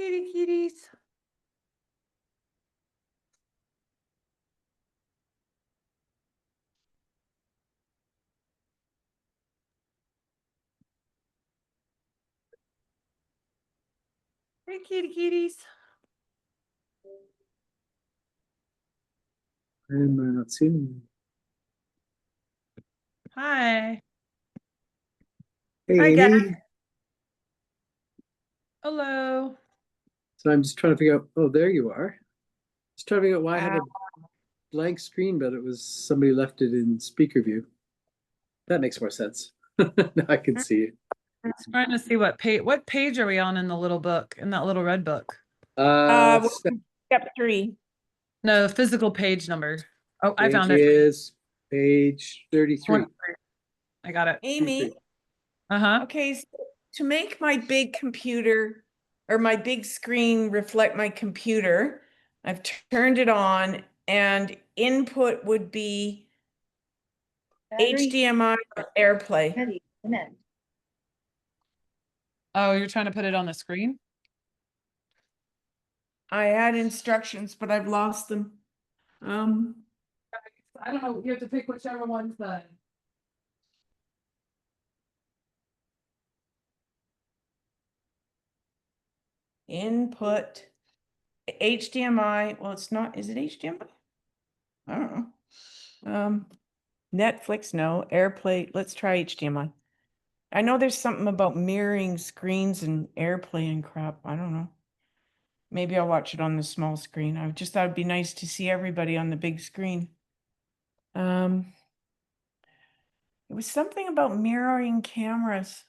Kitty kitties. Hey, kitty kitties. I'm not seeing. Hi. Hey, Hi, Amy. guys. Hello. So I'm just trying to figure out. Oh, there you are. Just trying to figure out why I have a blank screen, but it was somebody left it in speaker view. That makes more sense. Now I can see it. Trying to see what page are we on in the little book, in that little red book? Step 3. No, physical page number. Oh, I found page it. is page 33. I got it. Amy, Uh-huh. okay, so to make my big computer or my big screen reflect my computer, I've turned it on and input would be HDMI or AirPlay. Oh, you're trying to put it on the screen? I had instructions, but I've lost them. I don't know. You have to pick whichever one's the. Input HDMI. Well, it's not. Is it HDMI? I don't know. Netflix, no. AirPlay. Let's try HDMI. I know there's something about mirroring screens and AirPlay and crap. I don't know. Maybe I'll watch it on the small screen. I just thought it'd be nice to see everybody on the big screen. It was something about mirroring cameras.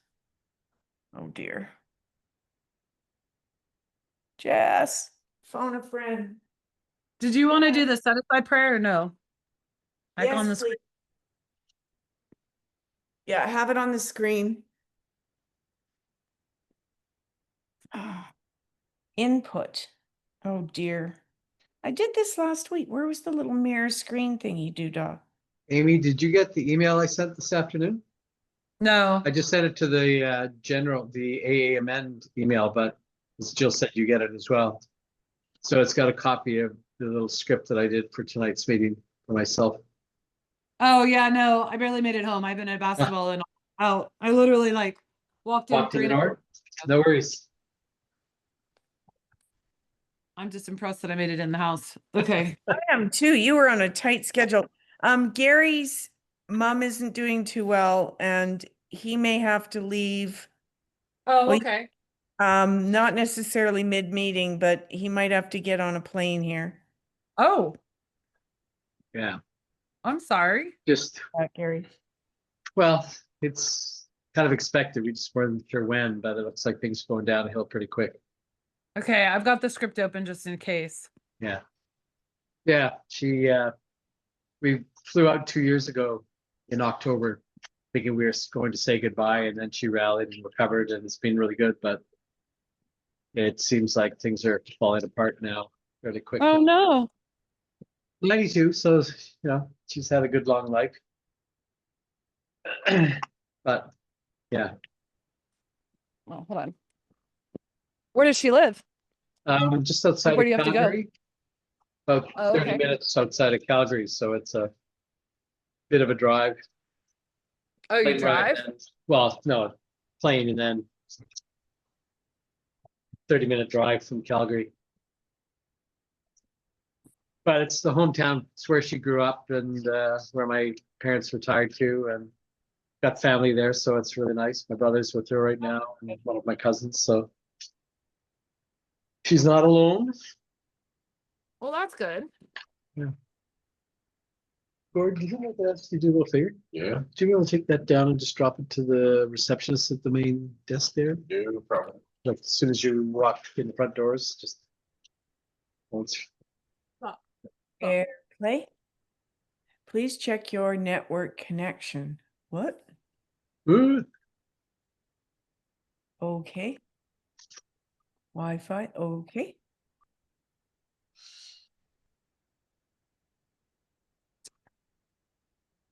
Oh dear. Jess, phone a friend. Did you want to do the set aside prayer or no? Like Yes, on the please. Yeah, have it on the screen. Input. Oh dear. I did this last week. Where was the little mirror screen thingy doodah? Amy, did you get the email I sent this afternoon? No. I just sent it to the the AA Amend email, but Jill said you get it as well. So it's got a copy of the little script that I did for tonight's meeting for myself. Oh yeah, no, I barely made it home. I've been at basketball and out. I literally like walked in. Walked in the door? No worries. I'm just impressed that I made it in the house. Okay. I am too. You were on a tight schedule. Gary's mom isn't doing too well and he may have to leave. Oh, Well, okay. Not necessarily mid-meeting, but he might have to get on a plane here. Oh, Yeah, I'm sorry. just, Gary. well, it's kind of expected. We just weren't sure when, but it looks like things are going downhill pretty quick. Okay, I've got the script open just in case. Yeah. Yeah, we flew out 2 years ago in October, thinking we were going to say goodbye, and then she rallied and recovered, and it's been really good, but it seems like things are falling apart now really quickly. Oh no. 92, so she's had a good long life. But yeah. Well, hold on. Where does she live? Just outside Where do of you have to go? Calgary. About Oh, 30 okay. minutes outside of Calgary, so it's a bit of a drive. Oh, you Plane ride, drive? well, no, plane and then 30-minute drive from Calgary. But it's the hometown. It's where she grew up and where my parents retired to, and got family there, so it's really nice. My brother's with her right now, and one of my cousins, so she's not alone. Well, that's good. Gordon, do you know that you do a little favor? Yeah. Do you be able to take that down and just drop it to the receptionist at the main desk there? Yeah, no problem. Like as soon as you walk in the front doors, just once. AirPlay. Please check your network connection. What? Ooh. Okay. Wi-Fi. Okay.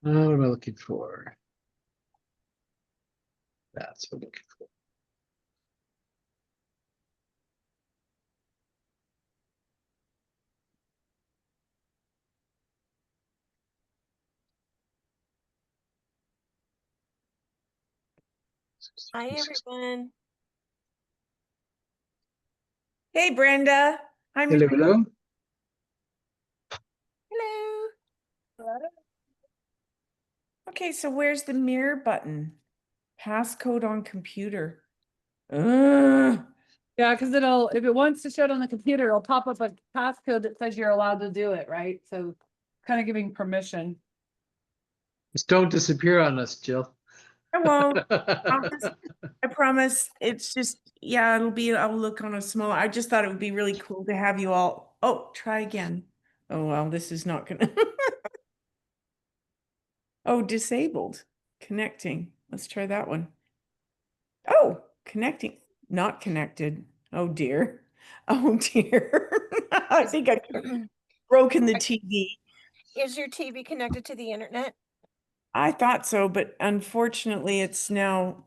What am I looking for? That's what I'm looking for. Hi, everyone. Hey, Brenda. I'm Hello, hello. Hello. okay. So where's the mirror button? Passcode on computer. Ugh. Yeah, because it'll, if it wants to show it on the computer, it'll pop up a passcode that says you're allowed to do it, right? So kind of giving permission. Just don't disappear on us, Jill. I won't. I promise. It's just, yeah, I'll look on a small, I just thought it would be really cool to have you all. Oh, try again. Oh, well, this is not gonna. Oh, disabled. Connecting. Let's try that one. Oh, connecting. Not connected. Oh dear. Oh dear. I think I've broken the TV. Is your TV connected to the internet? I thought so, but unfortunately it's now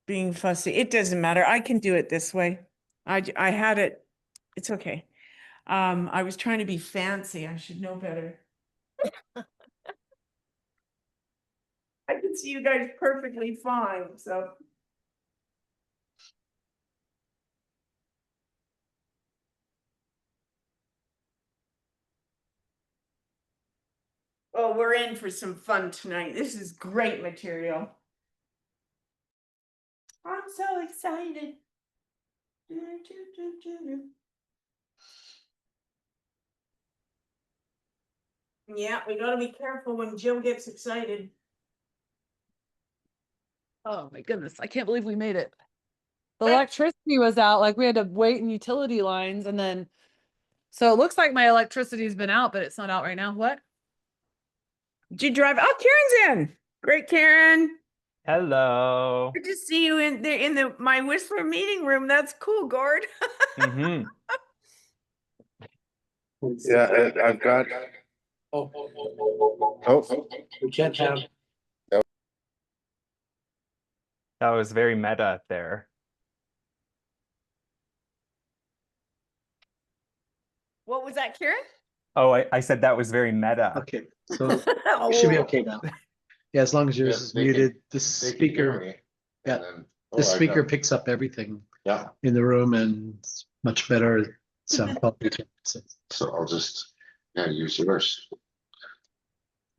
being fussy. It doesn't matter. I can do it this way. I had it. It's okay. I was trying to be fancy. I should know better. I can see you guys perfectly fine, so. Oh, we're in for some fun tonight. This is great material. I'm so excited. Yeah, we gotta be careful when Jill gets excited. Oh my goodness, I can't believe we made it. The Right. electricity was out, like we had to wait in utility lines and then, so it looks like my electricity's been out, but it's not out right now. What? Did you drive? Oh, Karen's in. Great, Karen. Hello. Good to see you in the my Whistler meeting room. That's cool, Gord. Hmm. Yeah, I've got. Oh, We can't have. That was very meta there. What was that, Karen? Oh, I said that was very meta. Okay, so you should be okay now. Yeah, as long as yours Yeah, is they can- muted, the they can hear speaker, me. yeah, And then- the oh, I speaker got- picks up everything Yeah, in the room and it's much better sound quality. So, so I'll just, use yours.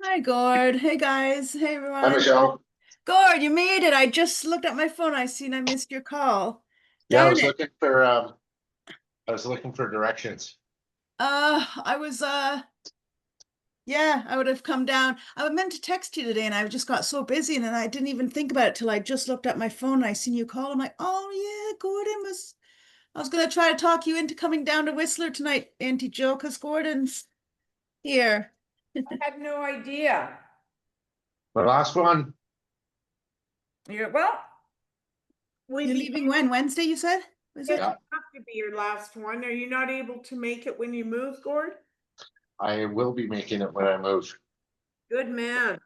Hi, Gord. Hey, guys. Hey, Hi, everyone. Michelle. Gord, you made it. I just looked at my phone. I seen I missed your call. Yeah, I Darn was it. looking for directions. I was, yeah, I would have come down. I meant to text you today and I just got so busy and then I didn't even think about it till I just looked at my phone and I seen you call. I'm like, oh, yeah, Gordon I was going to try to talk you into coming down to Whistler tonight, Auntie Jill, because Gordon's here. I had no idea. The last one, Yeah, well, we You're leaving when? Wednesday, you said? Was it? Yeah. have to be your last one. Are you not able to make it when you move, Gord? I will be making it when I move, Good man.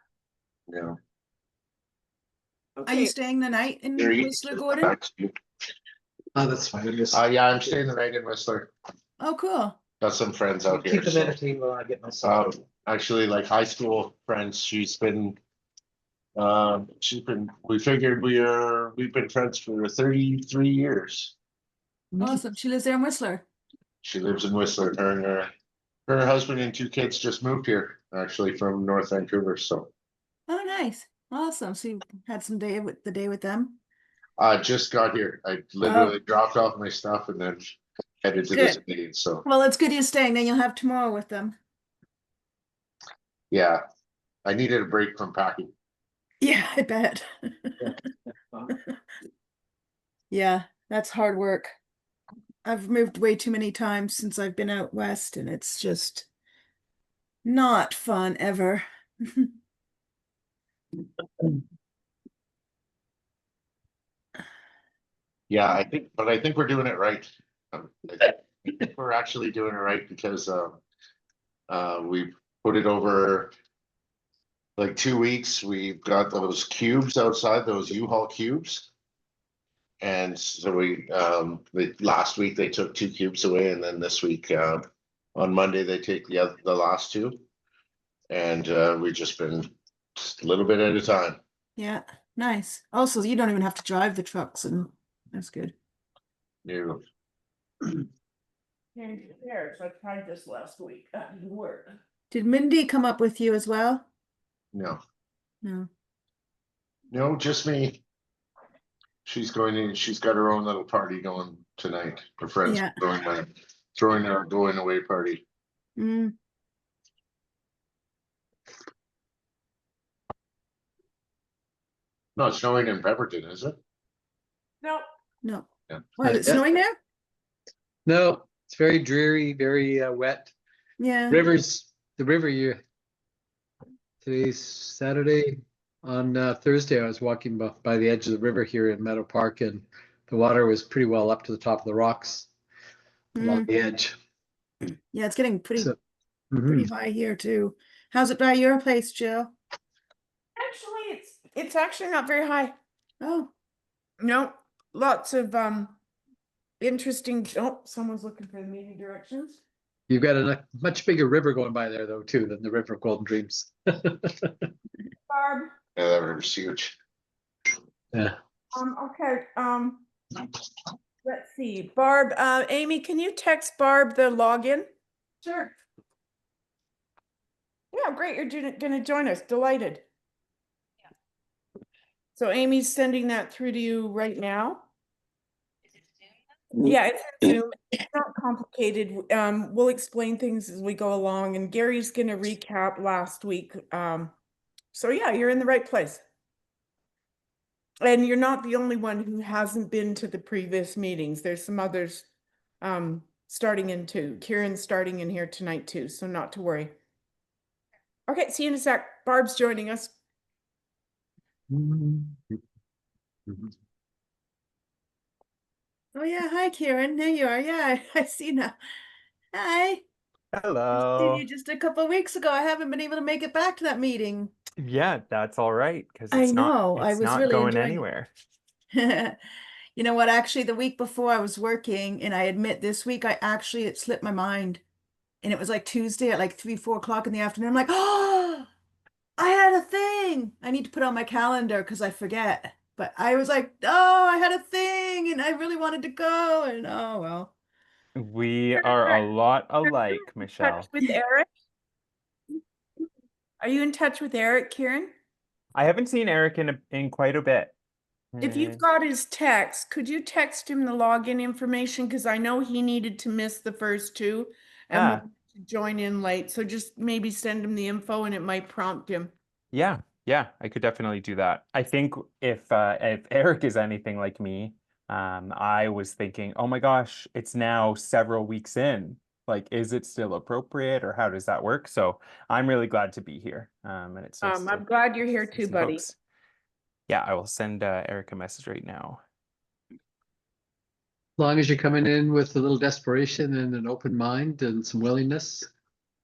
you know. Are you Okay. staying the night in You're Whistler, Gordon? oh, that's fine. Just Yeah, I'm staying the night in Whistler. Oh, cool. Got some friends out here. keep them so- entertained while I get myself. Actually, like high school friends, we figured we've been friends for 33 years. Awesome. She lives there in Whistler. She lives in Whistler. Her husband and 2 kids just moved here, actually from North Vancouver, so. Oh, nice. Awesome. So you had some day with the day with them. I just got here. I literally dropped off my stuff and then headed to this Good. meeting, so, Well, it's good you're staying. Then you'll have tomorrow with them. yeah. I needed a break from packing. Yeah, I bet. Yeah, that's hard work. I've moved way too many times since I've been out west, and it's just not fun ever. Yeah, I think we're doing it right. I think we're actually doing it right because we put it over like 2 weeks. We've got those cubes outside, those U-Haul cubes. And so last week they took 2 cubes away, and then this week on Monday they take the last 2. And we've just been just a little bit at a time. Yeah, Nice. Also, you don't even have to drive the trucks, and that's good. No, There's, I tried this last week. That didn't work. Did Mindy come up with you as well? no, No. no, just me. She's she's got her own little party going tonight. Her friends Yeah. throwing a going away party. Mm. No, it's snowing in Beaverton, is it? No, No. Yeah. Why, is it Yeah. snowing there? No, it's very dreary, very wet. Yeah. The river you, today's Saturday. On Thursday, I was walking by the edge of the river here in Meadow Park, and the water was pretty well up to the top of the rocks along Mm. the edge. Yeah, it's getting pretty So, pretty mhm. high here too. How's it by your place, Jill? actually, it's actually not very high. Oh, No, lots of interesting. Oh, someone's looking for the meeting directions. You've got a much bigger river going by there though too than the River of Golden Dreams. Barb. Yeah, that river's huge. Yeah. Okay. Let's see, Barb. Amy, can you text Barb the login? Sure. Yeah, great. You're gonna join us. Delighted. So Amy's sending that through to you right now. Yeah, it's Zoom. It's not complicated. We'll explain things as we go along, and Gary's gonna recap last week. So yeah, you're in the right place. And you're not the only one who hasn't been to the previous meetings. There's some others starting in too. Kieran's starting in here tonight too, so not to worry. Okay, see you in a sec. Barb's joining us. oh yeah. Hi, Kieran. There you are. Yeah, I see now. Hi. I seen Hello. you just a couple of weeks ago. I haven't been able to make it back to that meeting. Yeah, that's all right because I it's know, I was not really going enjoying it. anywhere. You know what? Actually, the week before I was working, and I admit this week it slipped my mind. And it was like Tuesday at like 3, 4 o'clock in the afternoon. I'm like, oh, I had a thing. I need to put on my calendar because I forget. But I was like, oh, I had a thing and I really wanted to go. And oh, well. We are a lot alike, Touch Michelle. with Eric. Are you in touch with Eric, Kieran? I haven't seen Eric in quite a bit. If you've got his text, could you text him the login information? Because I know he needed to miss the first two and Ah. wanted to join in late. So just maybe send him the info and it might prompt him. Yeah, I could definitely do that. I think if Eric is anything like me, I was thinking, oh my gosh, it's now several weeks in. Like, is it still appropriate or how does that work? So I'm really glad to be here. And it's nice I'm to glad you're here see too, some buddy. folks. Yeah, I will send Eric a message right now. As long as you're coming in with a little desperation and an open mind and some willingness,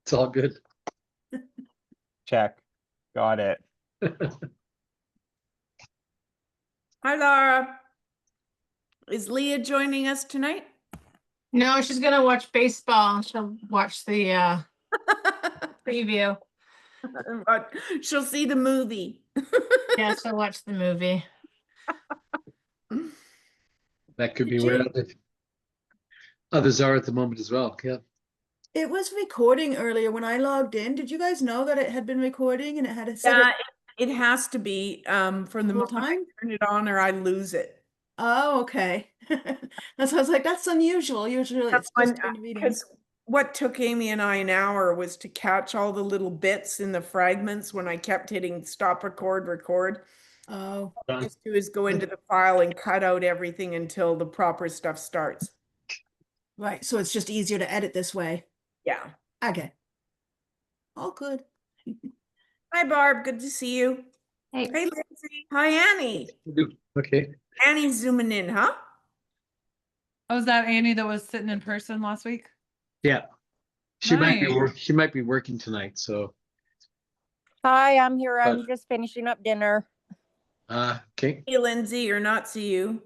it's all good. Check. Got it. Hi, Laura. Is Leah joining us tonight? No, she's gonna watch baseball. She'll watch the preview. She'll see the movie. Yeah, she'll watch the movie. That could be Did where you- others are at the moment as well. Yeah. It was recording earlier when I logged in. Did you guys know that it had been recording and it had a set Yeah, it has to be from the the whole moment I time? turn it on or I lose it. Oh, okay. That's why I was like, that's unusual. Usually it's just during the meeting. Because what took Amy and I an hour was to catch all the little bits in the fragments when I kept hitting stop record. Oh, All I just do is go into the file and cut out everything until the proper stuff starts. right. So it's just easier to edit this way. Yeah. Okay. All good. Hi, Barb. Good to see you. Hey. Hey, Lindsay. Hi, Annie. Okay. Annie's zooming in, huh? Oh, was that Annie that was sitting in person last week? Yeah. She might be Nice. she might be working tonight, so Hi, I'm here. But- I'm just finishing up dinner. okay. Hey, Lindsay, or not see you.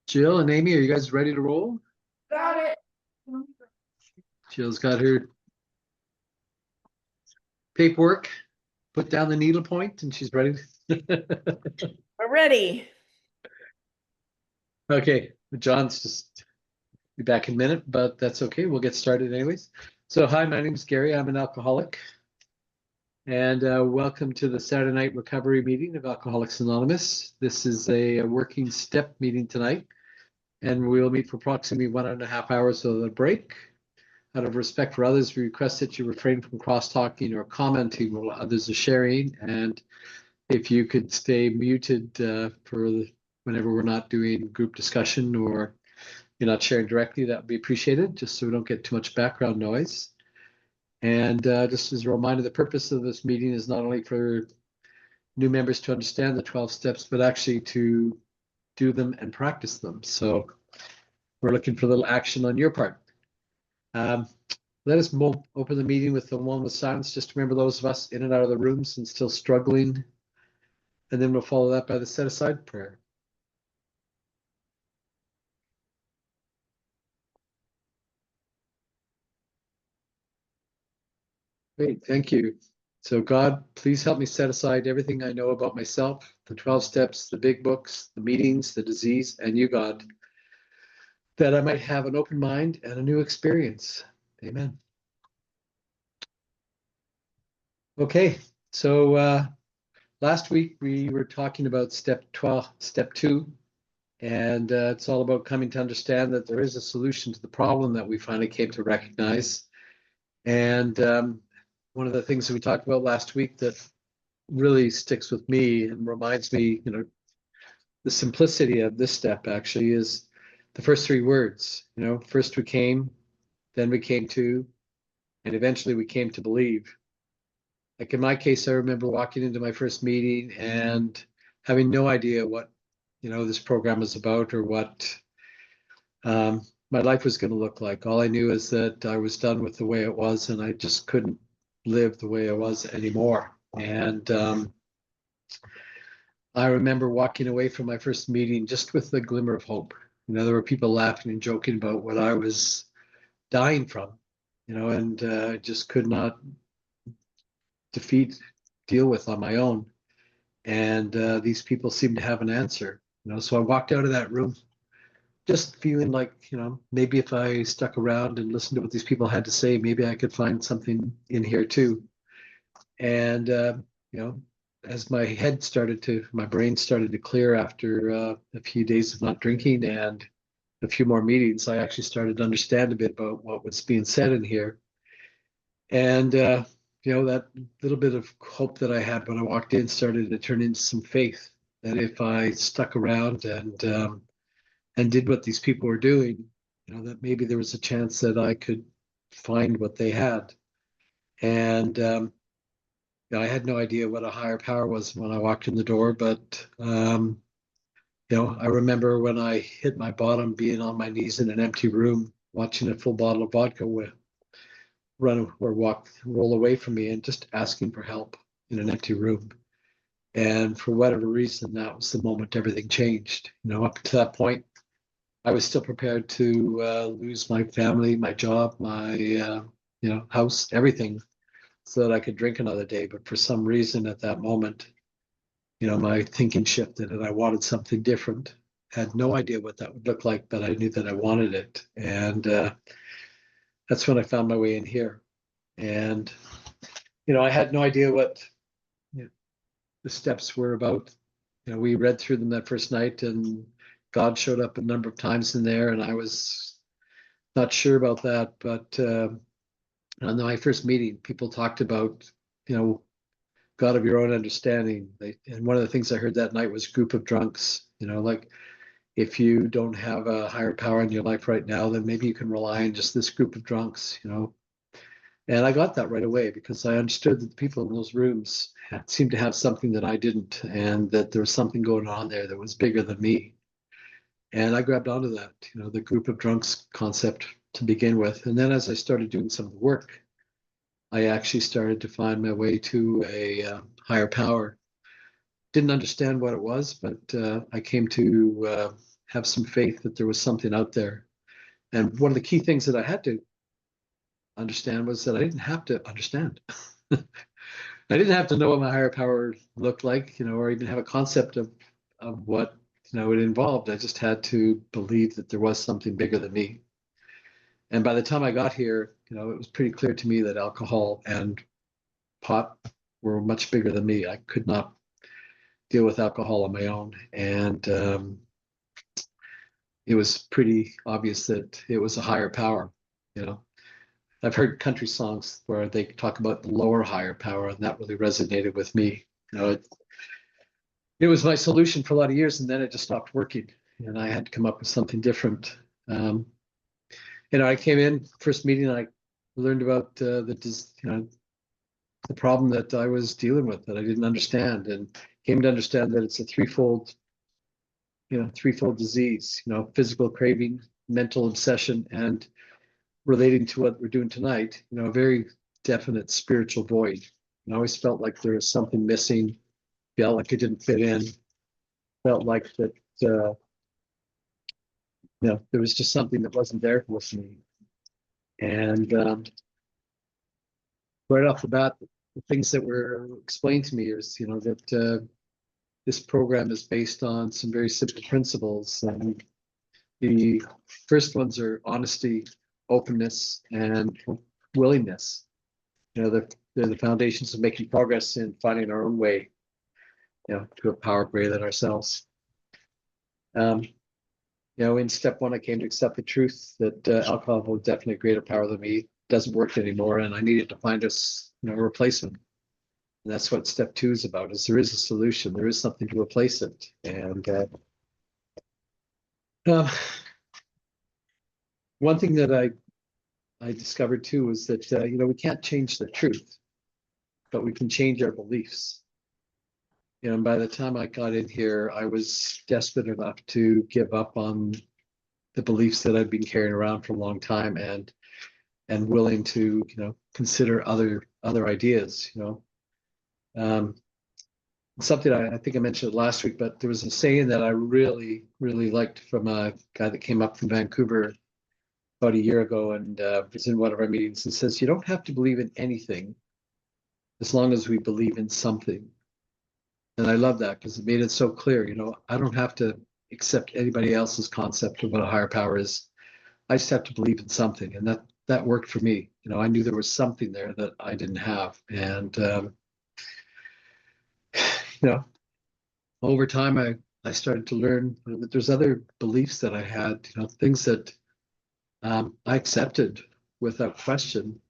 Jill and Amy, are you guys ready to roll? Got it. Jill's got her paperwork, put down the needle point, and she's ready. We're ready. Okay, John's just be back in a minute, but that's okay. We'll get started anyways. So hi, my name is Gary. I'm an alcoholic. And welcome to the Saturday night recovery meeting of Alcoholics Anonymous. This is a working step meeting tonight, and we'll meet for approximately 1.5 hours of a break. Out of respect for others, we request that you refrain from cross-talking or commenting while others are sharing. And if you could stay muted for whenever we're not doing group discussion or you're not sharing directly, that would be appreciated, just so we don't get too much background noise. And just as a reminder, the purpose of this meeting is not only for new members to understand the 12 steps, but actually to do them and practice them. So we're looking for a little action on your part. Let us open the meeting with a moment of silence. Just remember those of us in and out of the rooms and still struggling. And then we'll follow that by the set aside prayer. Great, thank you. So God, please help me set aside everything I know about myself, the 12 steps, the big books, the meetings, the disease, and you, God, that I might have an open mind and a new experience. Amen. Okay, so last week we were talking about step 2, and it's all about coming to understand that there is a solution to the problem that we finally came to recognize. And one of the things that we talked about last week that really sticks with me and reminds me, the simplicity of this step actually is the first 3 words. First we came, then we came to, and eventually we came to believe. Like in my case, I remember walking into my first meeting and having no idea what, this program was about or what my life was going to look like. All I knew is that I was done with the way it was, and I just couldn't live the way I was anymore. And I remember walking away from my first meeting just with a glimmer of hope. There were people laughing and joking about what I was dying from, and just could not deal with on my own. And these people seemed to have an answer, so I walked out of that room just feeling like, maybe if I stuck around and listened to what these people had to say, maybe I could find something in here too. And, as my brain started to clear after a few days of not drinking and a few more meetings, I actually started to understand a bit about what was being said in here. And, that little bit of hope that I had when I walked in started to turn into some faith that if I stuck around and did what these people were doing, that maybe there was a chance that I could find what they had. And I had no idea what a higher power was when I walked in the door, but I remember when I hit my bottom, being on my knees in an empty room, watching a full bottle of vodka roll away from me, and just asking for help in an empty room. And for whatever reason, that was the moment everything changed. Up to that point, I was still prepared to lose my family, my job, my house, everything, so that I could drink another day. But for some reason at that moment, my thinking shifted and I wanted something different. Had no idea what that would look like, but I knew that I wanted it. And that's when I found my way in here. And, I had no idea what the steps were about. We read through them that first night, and God showed up a number of times in there, and I was not sure about that. But on my first meeting, people talked about, God of your own understanding. And one of the things I heard that night was group of drunks, like if you don't have a higher power in your life right now, then maybe you can rely on just this group of drunks, And I got that right away because I understood that the people in those rooms seemed to have something that I didn't, and that there was something going on there that was bigger than me. And I grabbed onto that, the group of drunks concept to begin with. And then as I started doing some of the work, I actually started to find my way to a higher power. Didn't understand what it was, but I came to have some faith that there was something out there. And one of the key things that I had to understand was that I didn't have to understand. I didn't have to know what my higher power looked like, or even have a concept of what, it involved. I just had to believe that there was something bigger than me. And by the time I got here, it was pretty clear to me that alcohol and pot were much bigger than me. I could not deal with alcohol on my own. And it was pretty obvious that it was a higher power. I've heard country songs where they talk about the lower higher power, and that really resonated with me. It was my solution for a lot of years, and then it just stopped working, and I had to come up with something different. I came in first meeting, I learned about the problem that I was dealing with that I didn't understand, and came to understand that it's a threefold disease. Physical craving, mental obsession, and relating to what we're doing tonight, a very definite spiritual void. I always felt like there was something missing, felt like it didn't fit in, felt like that, there was just something that wasn't there with me. And right off the bat, the things that were explained to me is, that this program is based on some very simple principles. And the first ones are honesty, openness, and willingness. They're the foundations of making progress in finding our own way, to a power greater than ourselves. In step one, I came to accept the truth that alcohol was definitely a greater power than me. It doesn't work anymore, and I needed to find a replacement. And that's what step two is about, is there is a solution. There is something to replace it. And one thing that I discovered too was that, we can't change the truth, but we can change our beliefs. And by the time I got in here, I was desperate enough to give up on the beliefs that I'd been carrying around for a long time, and willing to, consider other ideas. Something I think I mentioned it last week, but there was a saying that I really, really liked from a guy that came up from Vancouver about a year ago, and was in one of our meetings, and says, you don't have to believe in anything as long as we believe in something. And I love that, because it made it so clear, I don't have to accept anybody else's concept of what a higher power is. I just have to believe in something. And that worked for me. I knew there was something there that I didn't have. And, over time, I started to learn that there's other beliefs that I had, things that I accepted without question,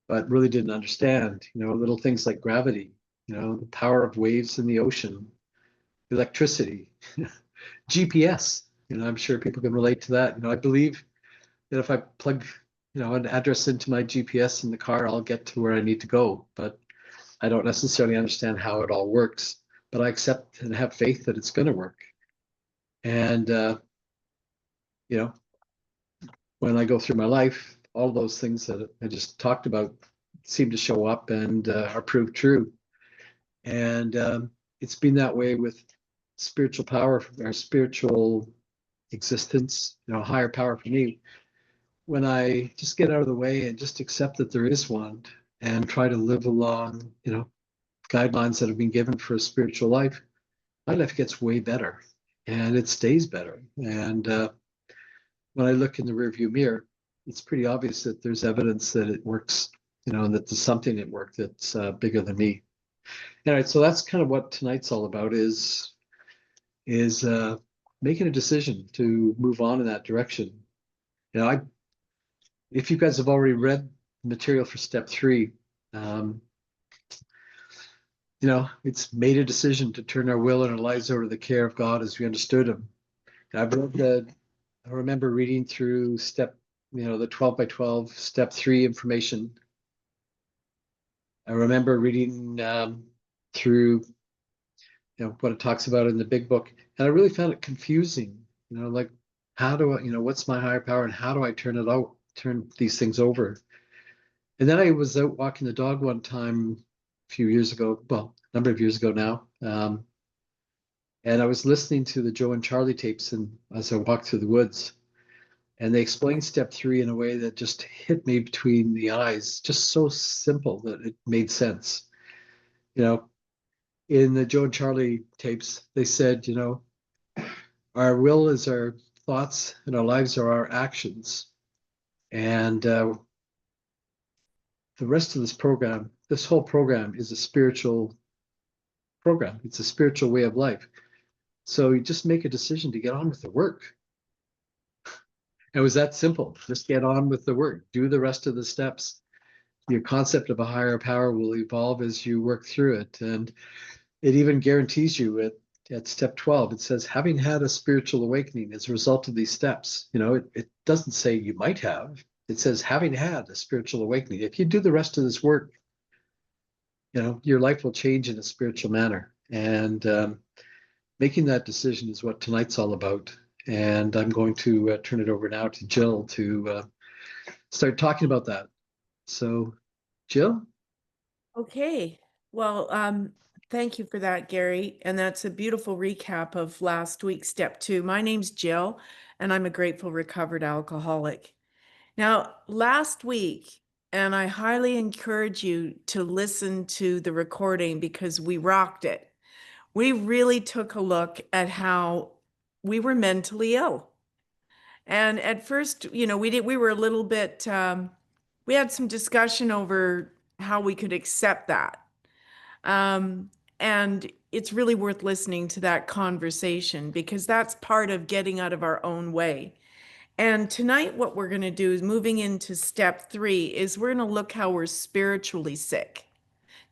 but really didn't understand, little things like gravity, the power of waves in the ocean, electricity, GPS. I'm sure people can relate to that. I believe that if I plug, an address into my GPS in the car, I'll get to where I need to go. But I don't necessarily understand how it all works. But I accept and have faith that it's going to work. And when I go through my life, all those things that I just talked about seem to show up and are proved true. And it's been that way with spiritual power, our spiritual existence, higher power for me. When I just get out of the way and just accept that there is one, and try to live along, guidelines that have been given for a spiritual life, my life gets way better, and it stays better. And when I look in the rearview mirror, it's pretty obvious that there's evidence that it works, and that there's something at work that's bigger than me. All right, so that's kind of what tonight's all about, is making a decision to move on in that direction. If you guys have already read material for step 3, it's made a decision to turn our will and our lives over to the care of God as we understood him. I remember reading through step, the 12 by 12 step 3 information. I remember reading through, what it talks about in the big book. And I really found it confusing, like, how do I, what's my higher power, and how do I turn these things over? And then I was out walking the dog one time a few years ago, well, a number of years ago now. And I was listening to the Joe and Charlie tapes, and as I walked through the woods, and they explained step 3 in a way that just hit me between the eyes, just so simple that it made sense. you know, in the Joe and Charlie tapes, they said, you know, our will is our thoughts and our lives are our actions. And the rest of this program, this whole program is a spiritual program. It's a spiritual way of life. So you just make a decision to get on with the work. It was that simple. Just get on with the work. Do the rest of the steps. Your concept of a higher power will evolve as you work through it. And it even guarantees you at step 12, it says, having had a spiritual awakening as a result of these steps. You know, it doesn't say you might have. It says, having had a spiritual awakening. If you do the rest of this work, you know, your life will change in a spiritual manner. And making that decision is what tonight's all about. And I'm going to turn it over now to Jill to start talking about that. So, Jill? Okay, well, thank you for that, Gary. And that's a beautiful recap of last week's step 2. My name's Jill, and I'm a grateful recovered alcoholic. Now, last week, and I highly encourage you to listen to the recording because we rocked it. We really took a look at how we were mentally ill. And at first, you know, we were a little bit, we had some discussion over how we could accept that. And it's really worth listening to that conversation because that's part of getting out of our own way. And tonight, what we're going to do is moving into step 3 is we're going to look how we're spiritually sick.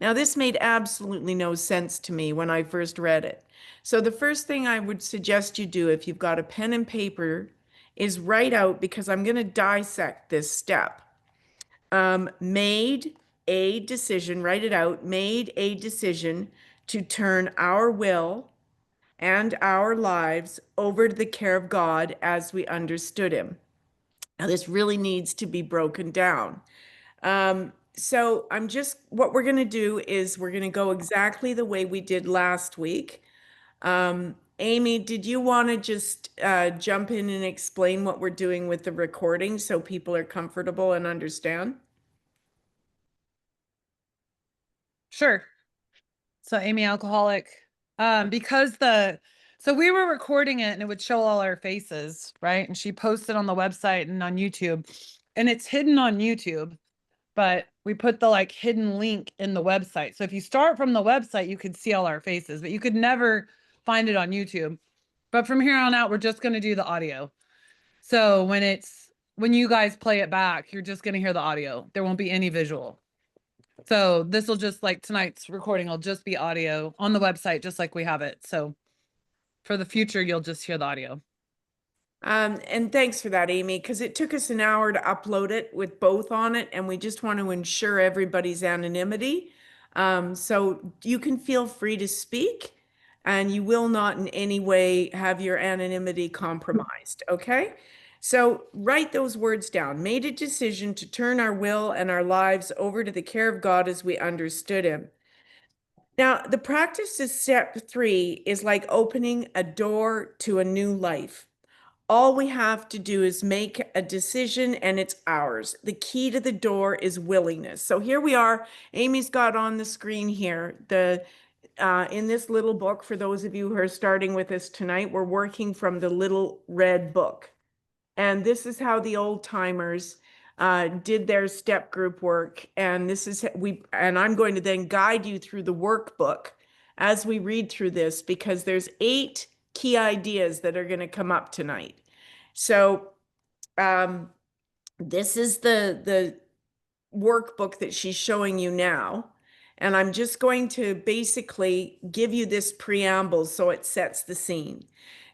Now, this made absolutely no sense to me when I first read it. So the first thing I would suggest you do if you've got a pen and paper is write out, because I'm going to dissect this step. Made a decision, write it out, made a decision to turn our will and our lives over to the care of God as we understood him. Now, this really needs to be broken down. So what we're going to do is we're going to go exactly the way we did last week. Amy, did you want to just jump in and explain what we're doing with the recording so people are comfortable and understand? Sure. So Amy Alcoholic, so we were recording it and it would show all our faces, right? And she posted on the website and on YouTube, and it's hidden on YouTube, but we put the like hidden link in the website. So if you start from the website, you could see all our faces, but you could never find it on YouTube. But from here on out, we're just going to do the audio. So when you guys play it back, you're just going to hear the audio. There won't be any visual. So this will just, like tonight's recording will just be audio on the website, just like we have it. So for the future, you'll just hear the audio. And thanks for that, Amy, because it took us an hour to upload it with both on it, and we just want to ensure everybody's anonymity. So you can feel free to speak, and you will not in any way have your anonymity compromised, okay? So write those words down. Made a decision to turn our will and our lives over to the care of God as we understood him. Now, the practice of step 3 is like opening a door to a new life. All we have to do is make a decision and it's ours. The key to the door is willingness. So here we are. Amy's got on the screen here, in this little book, for those of you who are starting with us tonight, we're working from the little red book. And this is how the old timers did their step group work. And I'm going to then guide you through the workbook as we read through this, because there's 8 key ideas that are going to come up tonight. So this is the workbook that she's showing you now. And I'm just going to basically give you this preamble so it sets the scene.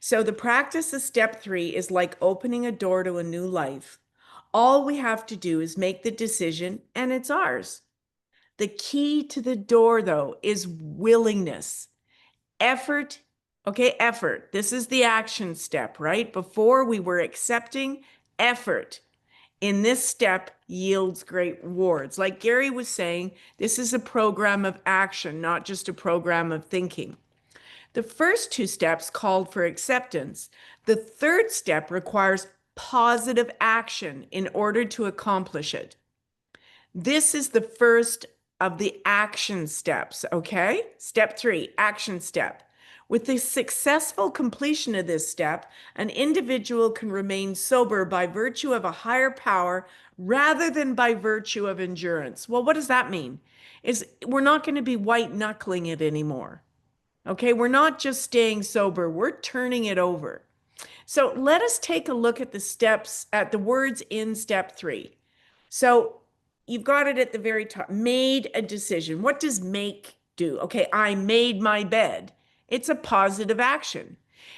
So the practice of step 3 is like opening a door to a new life. All we have to do is make the decision and it's ours. The key to the door, though, is willingness. Effort. Okay, effort. This is the action step, right? Before we were accepting, effort in this step yields great rewards. Like Gary was saying, this is a program of action, not just a program of thinking. The first 2 steps called for acceptance. The third step requires positive action in order to accomplish it. This is the first of the action steps, okay? Step 3, action step. With the successful completion of this step, an individual can remain sober by virtue of a higher power rather than by virtue of endurance. Well, what does that mean? Is we're not going to be white knuckling it anymore. Okay, we're not just staying sober, we're turning it over. So let us take a look at the steps, at the words in step 3. So you've got it at the very top, made a decision. What does make do? Okay, I made my bed. It's a positive action.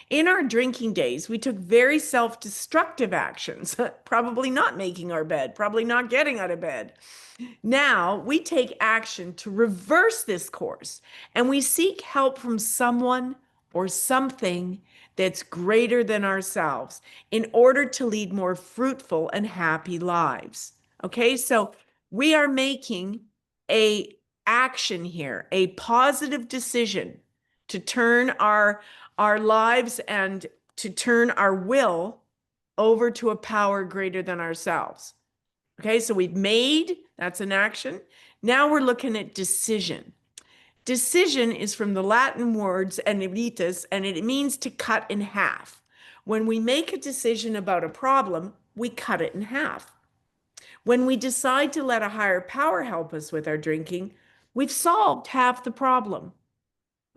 In our drinking days, we took very self-destructive actions, probably not making our bed, probably not getting out of bed. Now we take action to reverse this course, and we seek help from someone or something that's greater than ourselves in order to lead more fruitful and happy lives. Okay, so we are making a action here, a positive decision to turn our lives and to turn our will over to a power greater than ourselves. Okay, so we've made, that's an action. Now we're looking at decision. Decision is from the Latin words eneritus, and it means to cut in half. When we make a decision about a problem, we cut it in half. When we decide to let a higher power help us with our drinking, we've solved half the problem.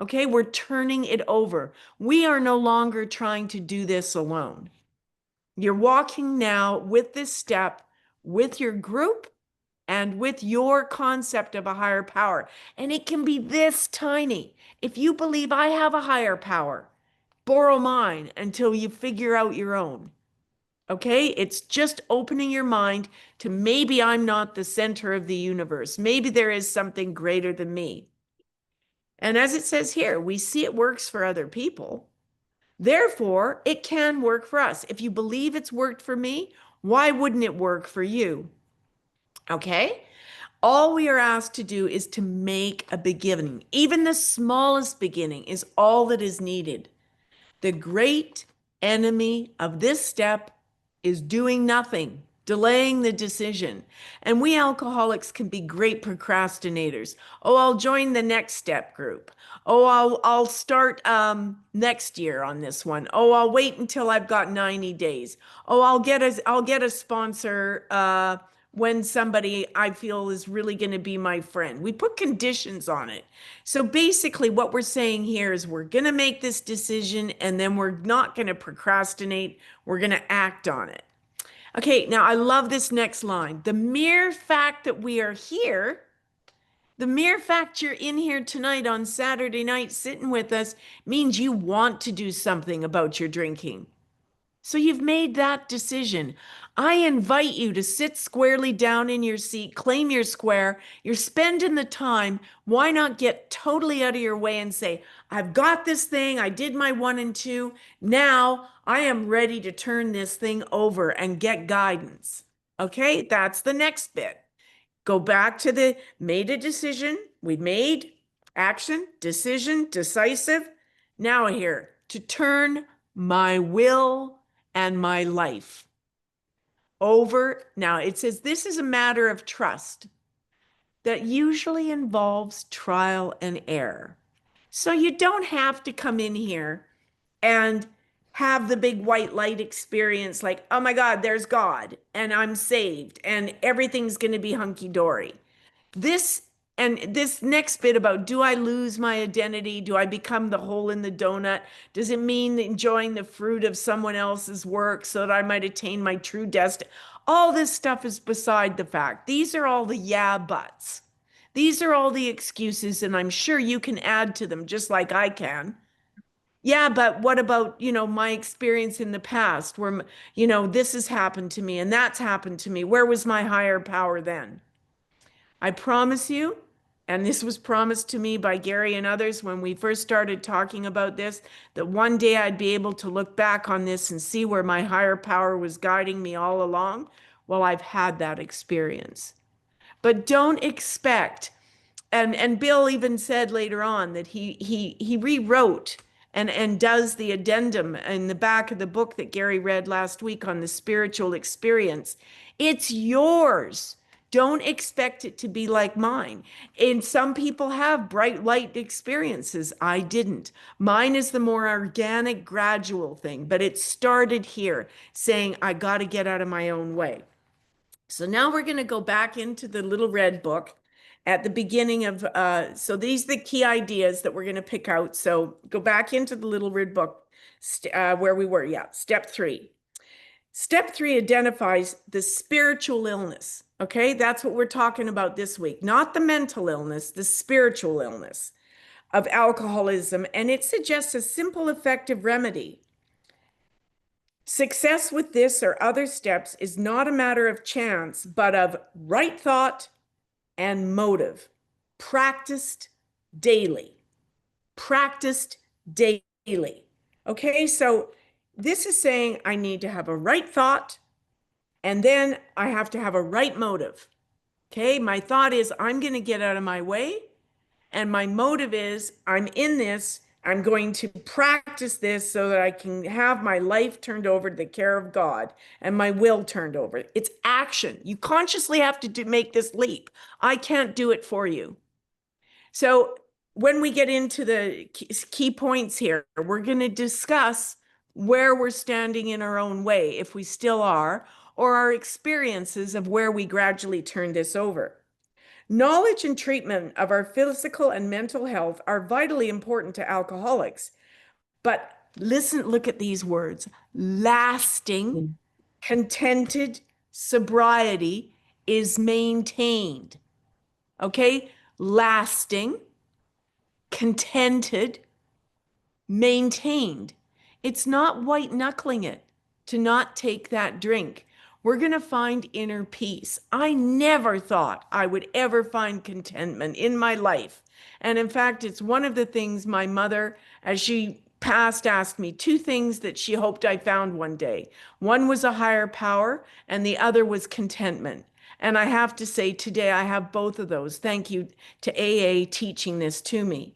Okay, we're turning it over. We are no longer trying to do this alone. You're walking now with this step, with your group, and with your concept of a higher power. And it can be this tiny. If you believe I have a higher power, borrow mine until you figure out your own. Okay, it's just opening your mind to maybe I'm not the center of the universe. Maybe there is something greater than me. And as it says here, we see it works for other people. Therefore, it can work for us. If you believe it's worked for me, why wouldn't it work for you? Okay? All we are asked to do is to make a beginning. Even the smallest beginning is all that is needed. The great enemy of this step is doing nothing, delaying the decision. And we alcoholics can be great procrastinators. Oh, I'll join the next step group. Oh, I'll start next year on this one. Oh, I'll wait until I've got 90 days. Oh, I'll get a sponsor when somebody I feel is really going to be my friend. We put conditions on it. So basically what we're saying here is we're going to make this decision and then we're not going to procrastinate. We're going to act on it. Okay, now I love this next line. The mere fact that we are here, the mere fact you're in here tonight on Saturday night sitting with us means you want to do something about your drinking. So you've made that decision. I invite you to sit squarely down in your seat, claim your square. You're spending the time. Why not get totally out of your way and say, I've got this thing. I did my 1 and 2. Now I am ready to turn this thing over and get guidance. Okay, that's the next bit. Go back to the made a decision. We made action, decision, decisive. Now here, to turn my will and my life over. Now it says this is a matter of trust that usually involves trial and error. So you don't have to come in here and have the big white light experience like, oh my God, there's God and I'm saved and everything's going to be hunky-dory. This next bit about, do I lose my identity? Do I become the hole in the donut? Does it mean enjoying the fruit of someone else's work so that I might attain my true destiny? All this stuff is beside the fact. These are all the yeah buts. These are all the excuses, and I'm sure you can add to them just like I can. Yeah, but what about, my experience in the past where, this has happened to me and that's happened to me. Where was my higher power then? I promise you, and this was promised to me by Gary and others when we first started talking about this, that one day I'd be able to look back on this and see where my higher power was guiding me all along. Well, I've had that experience. But don't expect, and Bill even said later on that he rewrote and does the addendum in the back of the book that Gary read last week on the spiritual experience. It's yours Don't expect it to be like mine. And some people have bright light experiences. I didn't. Mine is the more organic, gradual thing, but it started here saying, I got to get out of my own way. So now we're going to go back into the little red book at the beginning of, so these are the key ideas that we're going to pick out. So go back into the little red book where we were. Yeah, step 3. Step 3 identifies the spiritual illness. Okay, that's what we're talking about this week, not the mental illness, the spiritual illness of alcoholism. And it suggests a simple, effective remedy. Success with this or other steps is not a matter of chance, but of right thought and motive, practiced daily. Practiced daily. Okay, so this is saying I need to have a right thought, and then I have to have a right motive. Okay, my thought is I'm going to get out of my way, and my motive is I'm in this. I'm going to practice this so that I can have my life turned over to the care of God and my will turned over. It's action. You consciously have to make this leap. I can't do it for you. So when we get into the key points here, we're going to discuss where we're standing in our own way, if we still are, or our experiences of where we gradually turn this over. Knowledge and treatment of our physical and mental health are vitally important to alcoholics. But listen, look at these words. Lasting, contented sobriety is maintained. Okay? Lasting, contented, maintained. It's not white knuckling it to not take that drink. We're going to find inner peace. I never thought I would ever find contentment in my life. And in fact, it's one of the things my mother, as she passed, asked me 2 things that she hoped I found one day. One was a higher power, and the other was contentment. And I have to say today I have both of those. Thank you to AA teaching this to me.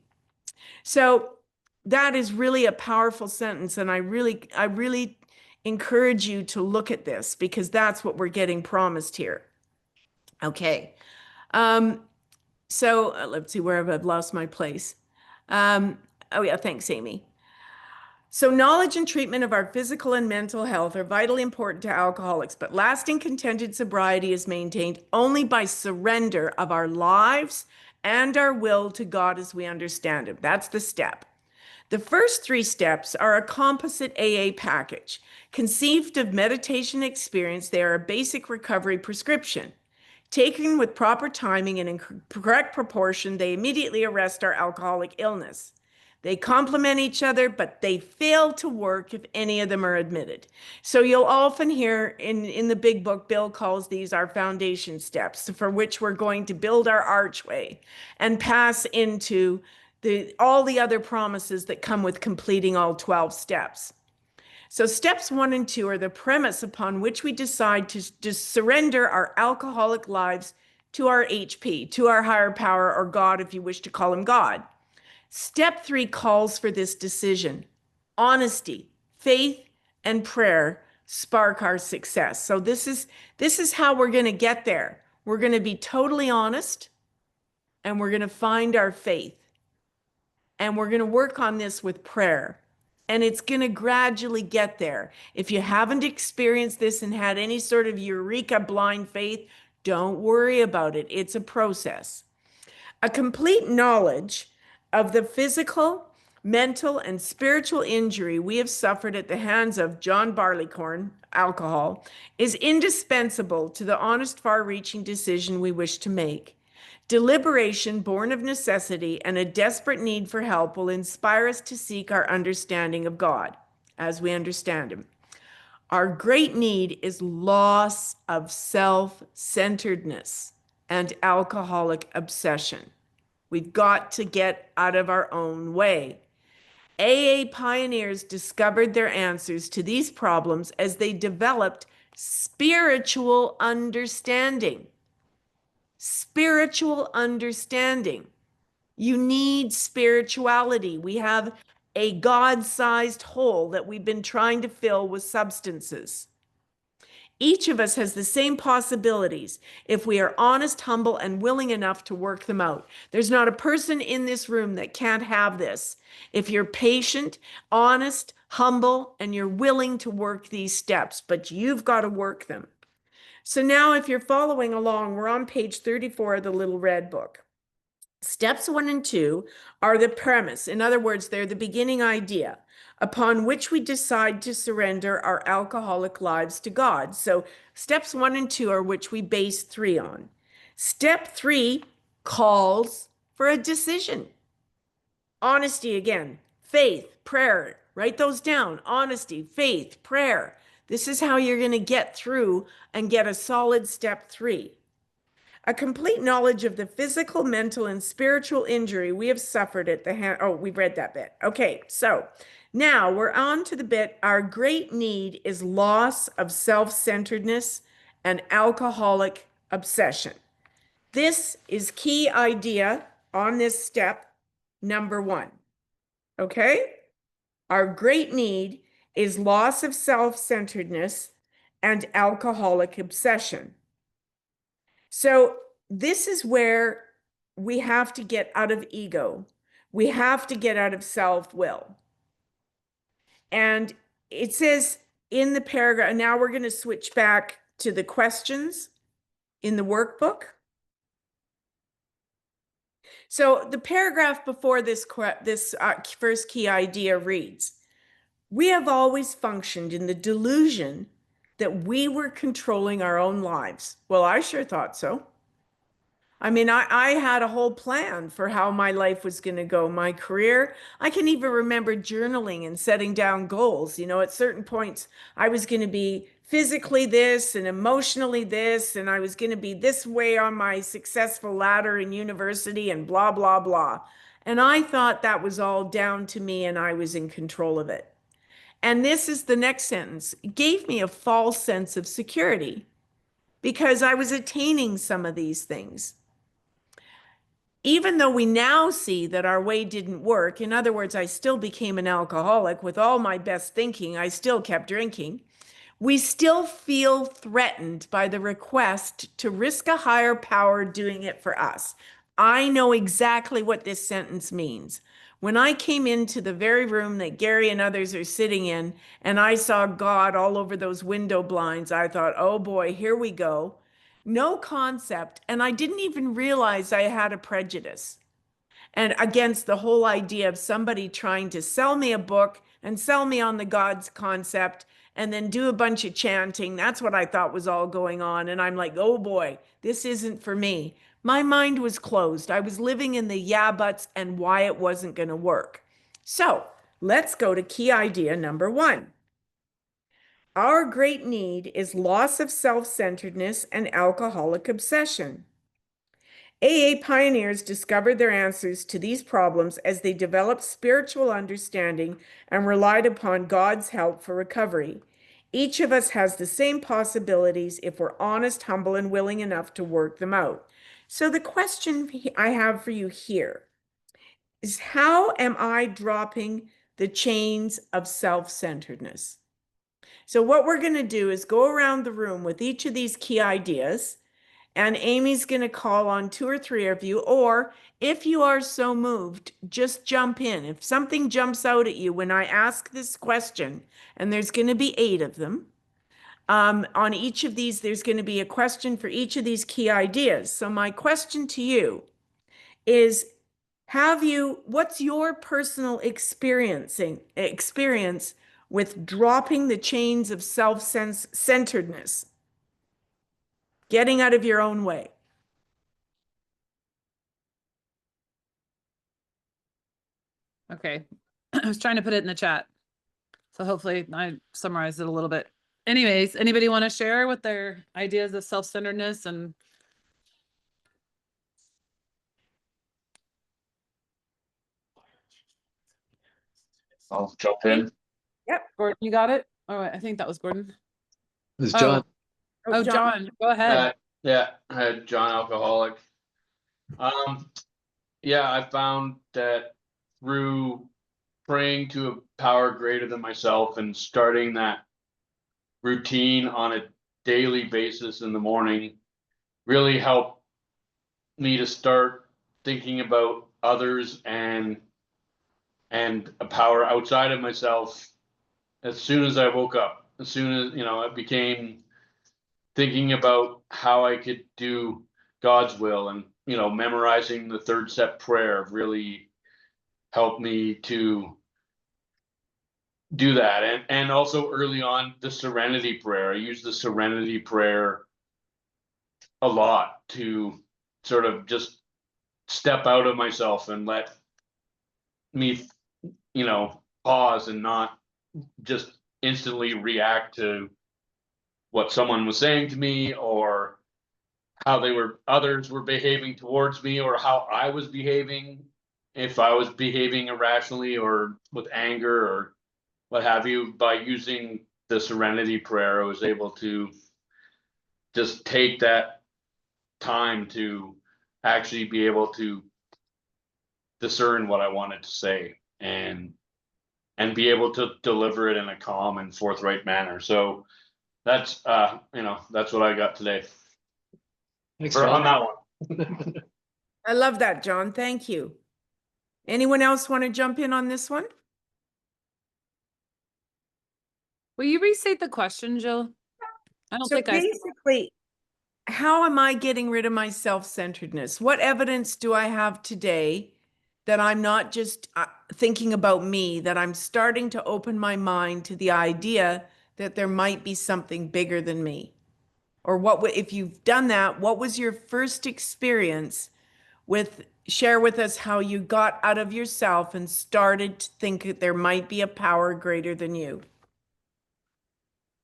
So that is really a powerful sentence. And I really encourage you to look at this because that's what we're getting promised here. Okay. So let's see where I've lost my place. Oh yeah, thanks, Amy. So knowledge and treatment of our physical and mental health are vitally important to alcoholics, but lasting contented sobriety is maintained only by surrender of our lives and our will to God as we understand Him. That's the step. The first 3 steps are a composite AA package. Conceived of meditation experience, they are a basic recovery prescription. Taken with proper timing and in correct proportion, they immediately arrest our alcoholic illness. They complement each other, but they fail to work if any of them are admitted. So you'll often hear in the big book, Bill calls these our foundation steps, for which we're going to build our archway and pass into all the other promises that come with completing all 12 steps. So steps 1 and 2 are the premise upon which we decide to surrender our alcoholic lives to our HP, to our higher power, or God, if you wish to call Him God. Step 3 calls for this decision. Honesty, faith, and prayer spark our success. So this is how we're going to get there. We're going to be totally honest, and we're going to find our faith. And we're going to work on this with prayer. And it's going to gradually get there. If you haven't experienced this and had any sort of eureka blind faith, don't worry about it. It's a process. A complete knowledge of the physical, mental, and spiritual injury we have suffered at the hands of John Barleycorn, alcohol, is indispensable to the honest, far-reaching decision we wish to make. Deliberation born of necessity and a desperate need for help will inspire us to seek our understanding of God as we understand Him. Our great need is loss of self-centeredness and alcoholic obsession. We've got to get out of our own way. AA pioneers discovered their answers to these problems as they developed spiritual understanding. Spiritual understanding. You need spirituality. We have a God-sized hole that we've been trying to fill with substances. Each of us has the same possibilities if we are honest, humble, and willing enough to work them out. There's not a person in this room that can't have this. If you're patient, honest, humble, and you're willing to work these steps, but you've got to work them. So now if you're following along, we're on page 34 of the Little Red Book. Steps 1 and 2 are the premise. In other words, they're the beginning idea upon which we decide to surrender our alcoholic lives to God. So steps 1 and 2 are which we base 3 on. Step 3 calls for a decision. Honesty again, faith, prayer. Write those down. Honesty, faith, prayer. This is how you're going to get through and get a solid step 3. A complete knowledge of the physical, mental, and spiritual injury we have suffered at the hand. Oh, we've read that bit. Okay, so now we're on to the bit. Our great need is loss of self-centeredness and alcoholic obsession. This is key idea on this step number 1. Okay? Our great need is loss of self-centeredness and alcoholic obsession. So this is where we have to get out of ego. We have to get out of self-will. And it says in the paragraph, and now we're going to switch back to the questions in the workbook. So the paragraph before this first key idea reads, we have always functioned in the delusion that we were controlling our own lives. Well, I sure thought so. I mean, I had a whole plan for how my life was going to go, my career. I can even remember journaling and setting down goals. You know, at certain points, I was going to be physically this and emotionally this, and I was going to be this way on my successful ladder in university and blah, blah, blah. And I thought that was all down to me and I was in control of it. And this is the next sentence. It gave me a false sense of security because I was attaining some of these things. Even though we now see that our way didn't work, in other words, I still became an alcoholic with all my best thinking, I still kept drinking, we still feel threatened by the request to risk a higher power doing it for us. I know exactly what this sentence means. When I came into the very room that Gary and others are sitting in, and I saw God all over those window blinds, I thought, oh boy, here we go. No concept. And I didn't even realize I had a prejudice and against the whole idea of somebody trying to sell me a book and sell me on the God's concept and then do a bunch of chanting. That's what I thought was all going on. And I'm like, oh boy, this isn't for me. My mind was closed. I was living in the yeah buts and why it wasn't going to work. So let's go to key idea number 1. Our great need is loss of self-centeredness and alcoholic obsession. AA pioneers discovered their answers to these problems as they developed spiritual understanding and relied upon God's help for recovery. Each of us has the same possibilities if we're honest, humble, and willing enough to work them out. So the question I have for you here is, how am I dropping the chains of self-centeredness? So what we're going to do is go around the room with each of these key ideas, and Amy's going to call on 2 or 3 of you, or if you are so moved, just jump in. If something jumps out at you when I ask this question, and there's going to be 8 of them, on each of these, there's going to be a question for each of these key ideas. So my question to you is, what's your personal experience with dropping the chains of self-centeredness, getting out of your own way? Okay. I was trying to put it in the chat. So hopefully I summarized it a little bit. Anyways, anybody want to share what their ideas of self-centeredness and I'll jump in. Gordon, you got it? All right, I think that was Gordon. This is John. Oh, John, go ahead. Yeah, I had John Alcoholic. Yeah, I found that through praying to a power greater than myself and starting that routine on a daily basis in the morning really helped me to start thinking about others and a power outside of myself as soon as I woke up. As soon as, it became thinking about how I could do God's will, and, memorizing the third step prayer really helped me to do that. And also early on, the serenity prayer. I use the serenity prayer a lot to sort of just step out of myself and let me, pause and not just instantly react to what someone was saying to me, or how others were behaving towards me, or how I was behaving, if I was behaving irrationally or with anger or what have you. By using the serenity prayer, I was able to just take that time to actually be able to discern what I wanted to say and be able to deliver it in a calm and forthright manner. So that's that's what I got today. Thanks, Or on John. that one. I love that, John. Thank you. Anyone else want to jump in on this one? Will you restate the question, Jill? I don't So think I. basically, how am I getting rid of my self-centeredness? What evidence do I have today that I'm not just thinking about me, that I'm starting to open my mind to the idea that there might be something bigger than me? Or if you've done that, what was your first experience with, share with us how you got out of yourself and started to think that there might be a power greater than you?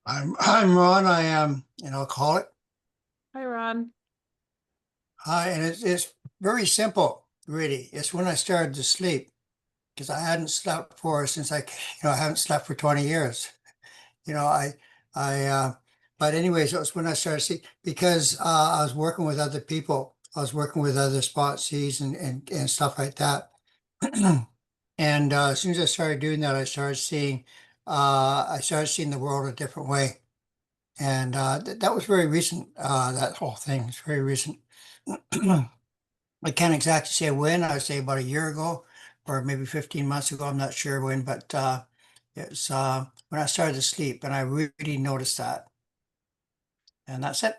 I'm Ron. I am an alcoholic. Hi, Ron. Hi, and it's very simple, really. It's when I started to sleep, because I hadn't slept since I haven't slept for 20 years. But anyways, it was when I started to sleep, because I was working with other people. I was working with other sponsees and stuff like that. And as soon as I started doing that, I started seeing the world a different way. And that was very recent. That whole thing is very recent. I can't exactly say when. I would say about a year ago, or maybe 15 months ago. I'm not sure when, but it's when I started to sleep, and I really noticed that. And that's it.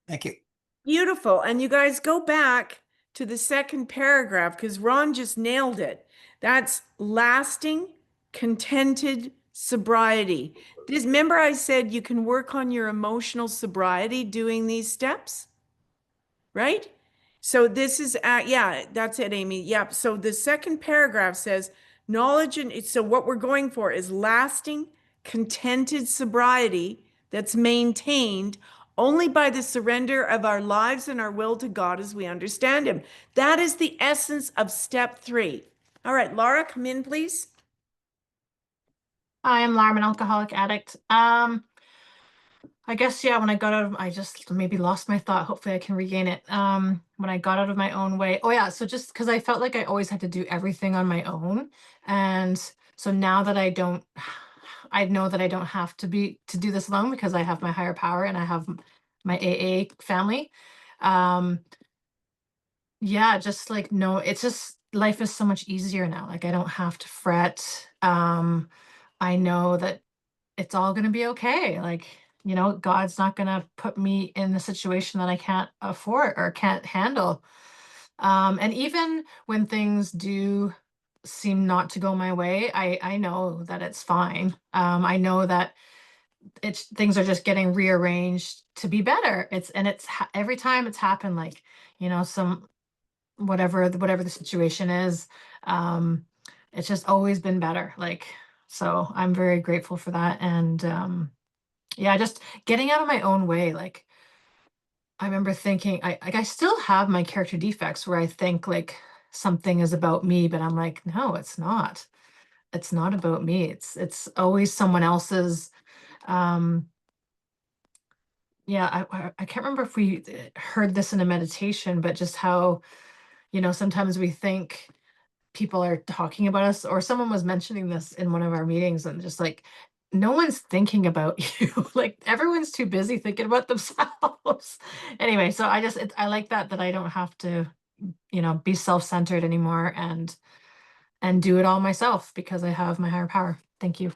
Thank you. Beautiful. And you guys go back to the second paragraph, because Ron just nailed it. That's lasting, contented sobriety. Remember I said you can work on your emotional sobriety doing these steps, right? So this is, yeah, that's it, Amy. Yep. So the second paragraph says knowledge, and so what we're going for is lasting, contented sobriety that's maintained only by the surrender of our lives and our will to God as we understand Him. That is the essence of step 3. All right, Laura, come in, please. I am Laura, an alcoholic addict. I guess, yeah, when I got out of, I just maybe lost my thought. Hopefully I can regain it. When I got out of my own way. Oh yeah, so just because I felt like I always had to do everything on my own. And so now that I know that I don't have to do this alone, because I have my higher power and I have my AA family. Yeah, just like, no, it's just, life is so much easier now. Like I don't have to fret. I know that it's all going to be okay. Like, God's not going to put me in the situation that I can't afford or can't handle. And even when things do seem not to go my way, I know that it's fine. I know that things are just getting rearranged to be better. Every time it's happened, like, some whatever the situation is, it's just always been better. Like, so I'm very grateful for that. And yeah, just getting out of my own way. Like, I remember thinking, I still have my character defects where I think like something is about me, but I'm like, no, it's not. It's not about me. It's always someone else's. Yeah, I can't remember if we heard this in a meditation, but just how, sometimes we think people are talking about us, or someone was mentioning this in one of our meetings, and just like, no one's thinking about you. Like everyone's too busy thinking about themselves. Anyway, so I like that I don't have to, be self-centered anymore and do it all myself because I have my higher power. Thank you.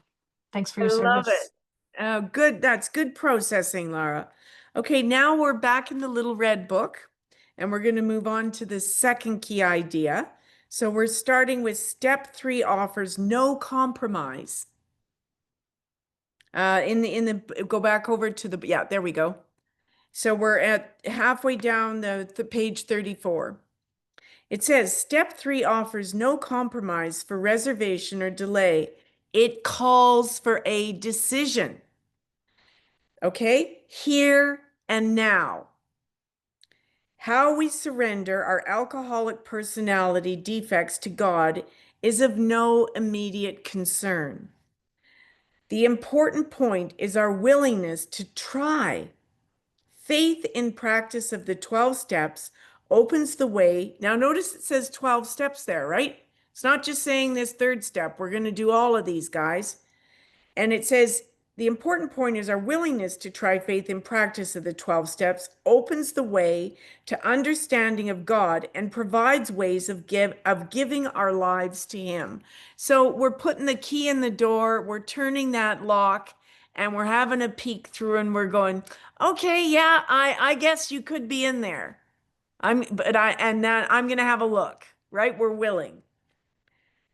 Thanks for I your love service. it. Good. That's good processing, Lara. Okay, now we're back in the little red book and we're going to move on to the second key idea. So we're starting with step 3 offers no compromise. Go back over to the, there we go. So we're at halfway down the page 34. It says step 3 offers no compromise for reservation or delay. It calls for a decision. Okay, here and now. How we surrender our alcoholic personality defects to God is of no immediate concern. The important point is our willingness to try. Faith in practice of the 12 steps opens the way. Now notice it says 12 steps there, right? It's not just saying this third step. We're going to do all of these, guys. And it says the important point is our willingness to try faith in practice of the 12 steps opens the way to understanding of God and provides ways of giving our lives to Him. So we're putting the key in the door, we're turning that lock, and we're having a peek through and we're going, okay, yeah, I guess you could be in there. I'm going to have a look, right? We're willing.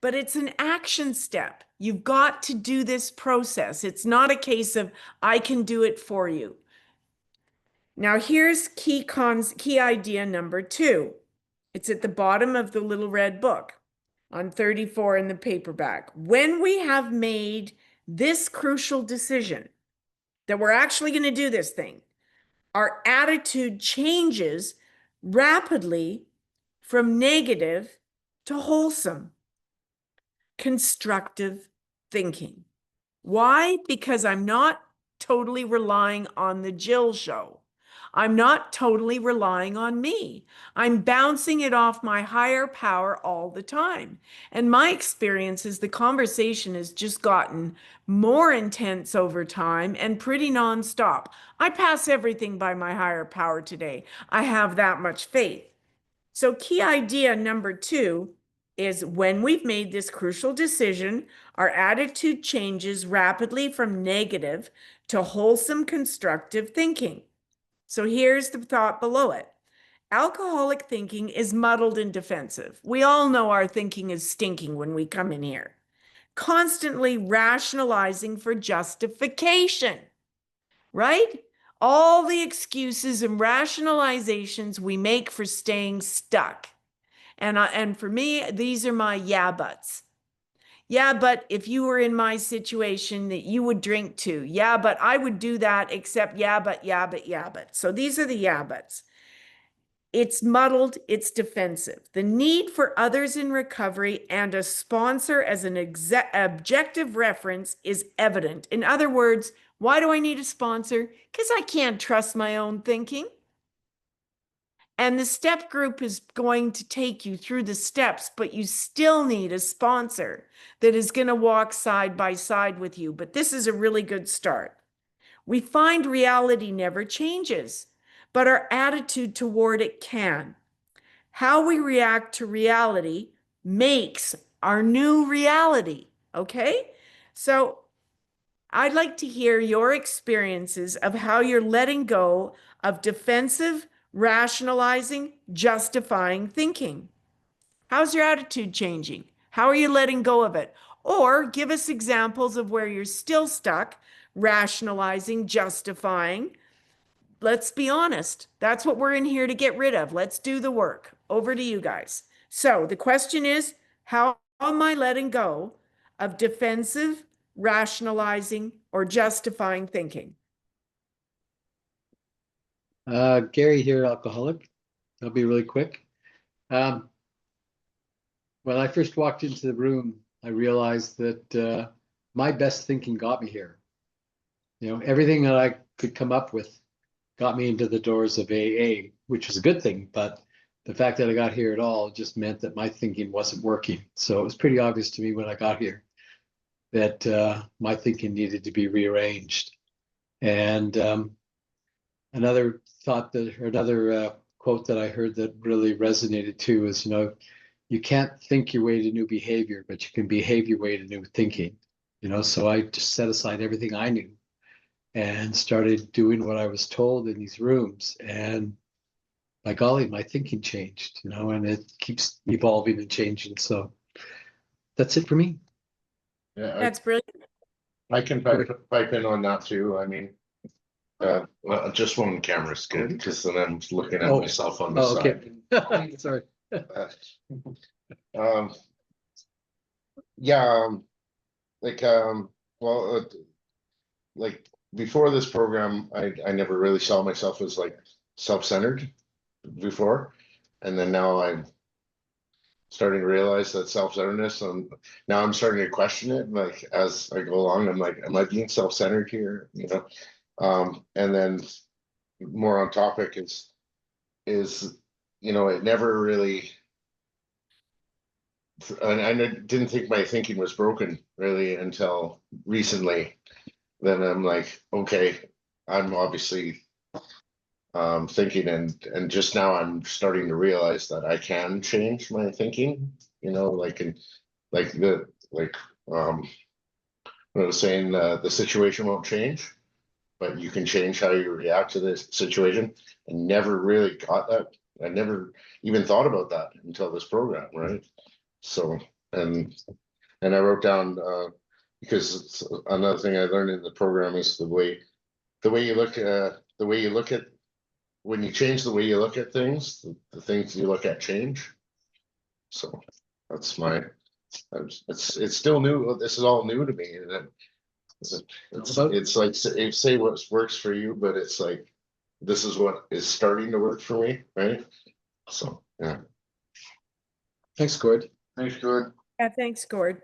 But it's an action step. You've got to do this process. It's not a case of, I can do it for you. Now here's key idea number 2. It's at the bottom of the little red book on 34 in the paperback. When we have made this crucial decision that we're actually going to do this thing, our attitude changes rapidly from negative to wholesome, constructive thinking. Why? Because I'm not totally relying on the Jill show. I'm not totally relying on me. I'm bouncing it off my higher power all the time. And my experience is the conversation has just gotten more intense over time and pretty nonstop. I pass everything by my higher power today. I have that much faith. So key idea number 2 is when we've made this crucial decision, our attitude changes rapidly from negative to wholesome, constructive thinking. So here's the thought below it. Alcoholic thinking is muddled and defensive. We all know our thinking is stinking when we come in here. Constantly rationalizing for justification, right? All the excuses and rationalizations we make for staying stuck. And for me, these are my yeah buts. Yeah, but if you were in my situation that you would drink too. Yeah, but I would do that except yeah, but. So these are the yeah buts. It's muddled, it's defensive. The need for others in recovery and a sponsor as an objective reference is evident. In other words, why do I need a sponsor? Because I can't trust my own thinking. And the step group is going to take you through the steps, but you still need a sponsor that is going to walk side by side with you. But this is a really good start. We find reality never changes, but our attitude toward it can. How we react to reality makes our new reality, okay? So I'd like to hear your experiences of how you're letting go of defensive, rationalizing, justifying thinking. How's your attitude changing? How are you letting go of it? Or give us examples of where you're still stuck, rationalizing, justifying. Let's be honest. That's what we're in here to get rid of. Let's do the work. Over to you guys. So the question is, how am I letting go of defensive, rationalizing, or justifying thinking? Gary here, alcoholic. I'll be really quick. When I first walked into the room, I realized that my best thinking got me here. You know, everything that I could come up with got me into the doors of AA, which was a good thing. But the fact that I got here at all just meant that my thinking wasn't working. So it was pretty obvious to me when I got here. that my thinking needed to be rearranged. And another thought that, or another quote that I heard that really resonated too is, you can't think your way to new behavior, but you can behave your way to new thinking. So I just set aside everything I knew and started doing what I was told in these rooms. And by golly, my thinking changed, and it keeps evolving and changing. So that's it for me. Yeah, That's brilliant. I can pipe in on that too. I mean, well, just one camera's good, because then I'm looking at myself on the side. Okay. Sorry. Yeah, well, like before this program, I never really saw myself as like self-centered before, and then now I'm starting to realize that self-centeredness, and now I'm starting to question it. Like as I go along, I'm like, am I being self-centered here? And then more on topic is it never really. And I didn't think my thinking was broken really until recently. Then I'm like, okay, I'm obviously thinking, and just now I'm starting to realize that I can change my thinking, what I was saying, the situation won't change, but you can change how you react to this situation. And never really got that. I never even thought about that until this program, right? So, and I wrote down, because it's another thing I learned in the program is the way you look at when you change the way you look at things, the things you look at change. So that's it's still new. This is all new to me. And it's like, say what works for you, but it's like, this is what is starting to work for me, right? So, yeah. Thanks, Gord. Thanks, Gord. Yeah, thanks, Gord.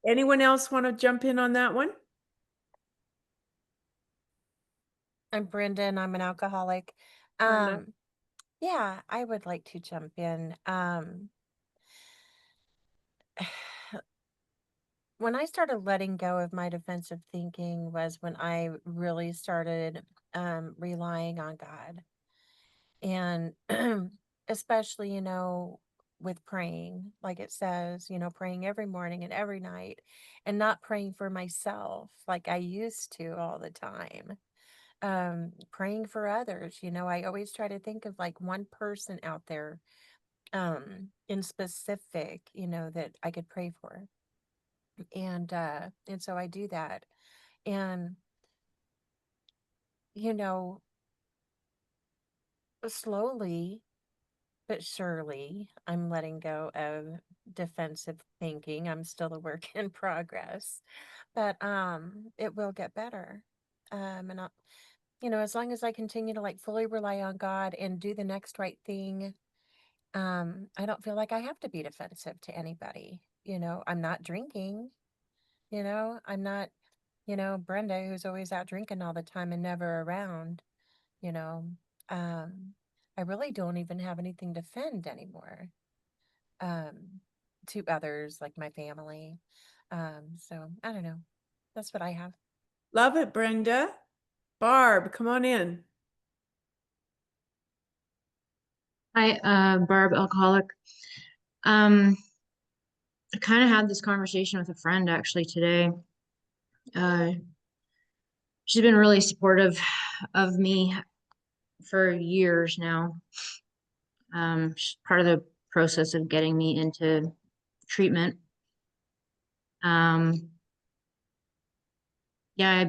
Anyone else want to jump in on that one? I'm Brenda and I'm an alcoholic. Brenda. Yeah, I would like to jump in. When I started letting go of my defensive thinking was when I really started relying on God. And especially, with praying, like it says, praying every morning and every night, and not praying for myself like I used to all the time. Praying for others, I always try to think of like one person out there in specific, that I could pray for. And so I do that. And you know, slowly but surely, I'm letting go of defensive thinking. I'm still a work in progress, but it will get better. And as long as I continue to like fully rely on God and do the next right thing, I don't feel like I have to be defensive to anybody. I'm not drinking. I'm not, Brenda, who's always out drinking all the time and never around. You know, um, I really don't even have anything to defend anymore to others like my family. So I don't know. That's what I have. Love it, Brenda. Barb, come on in. Hi, Barb, alcoholic. I kind of had this conversation with a friend actually today. She's been really supportive of me for years now. She's part of the process of getting me into treatment. Yeah, I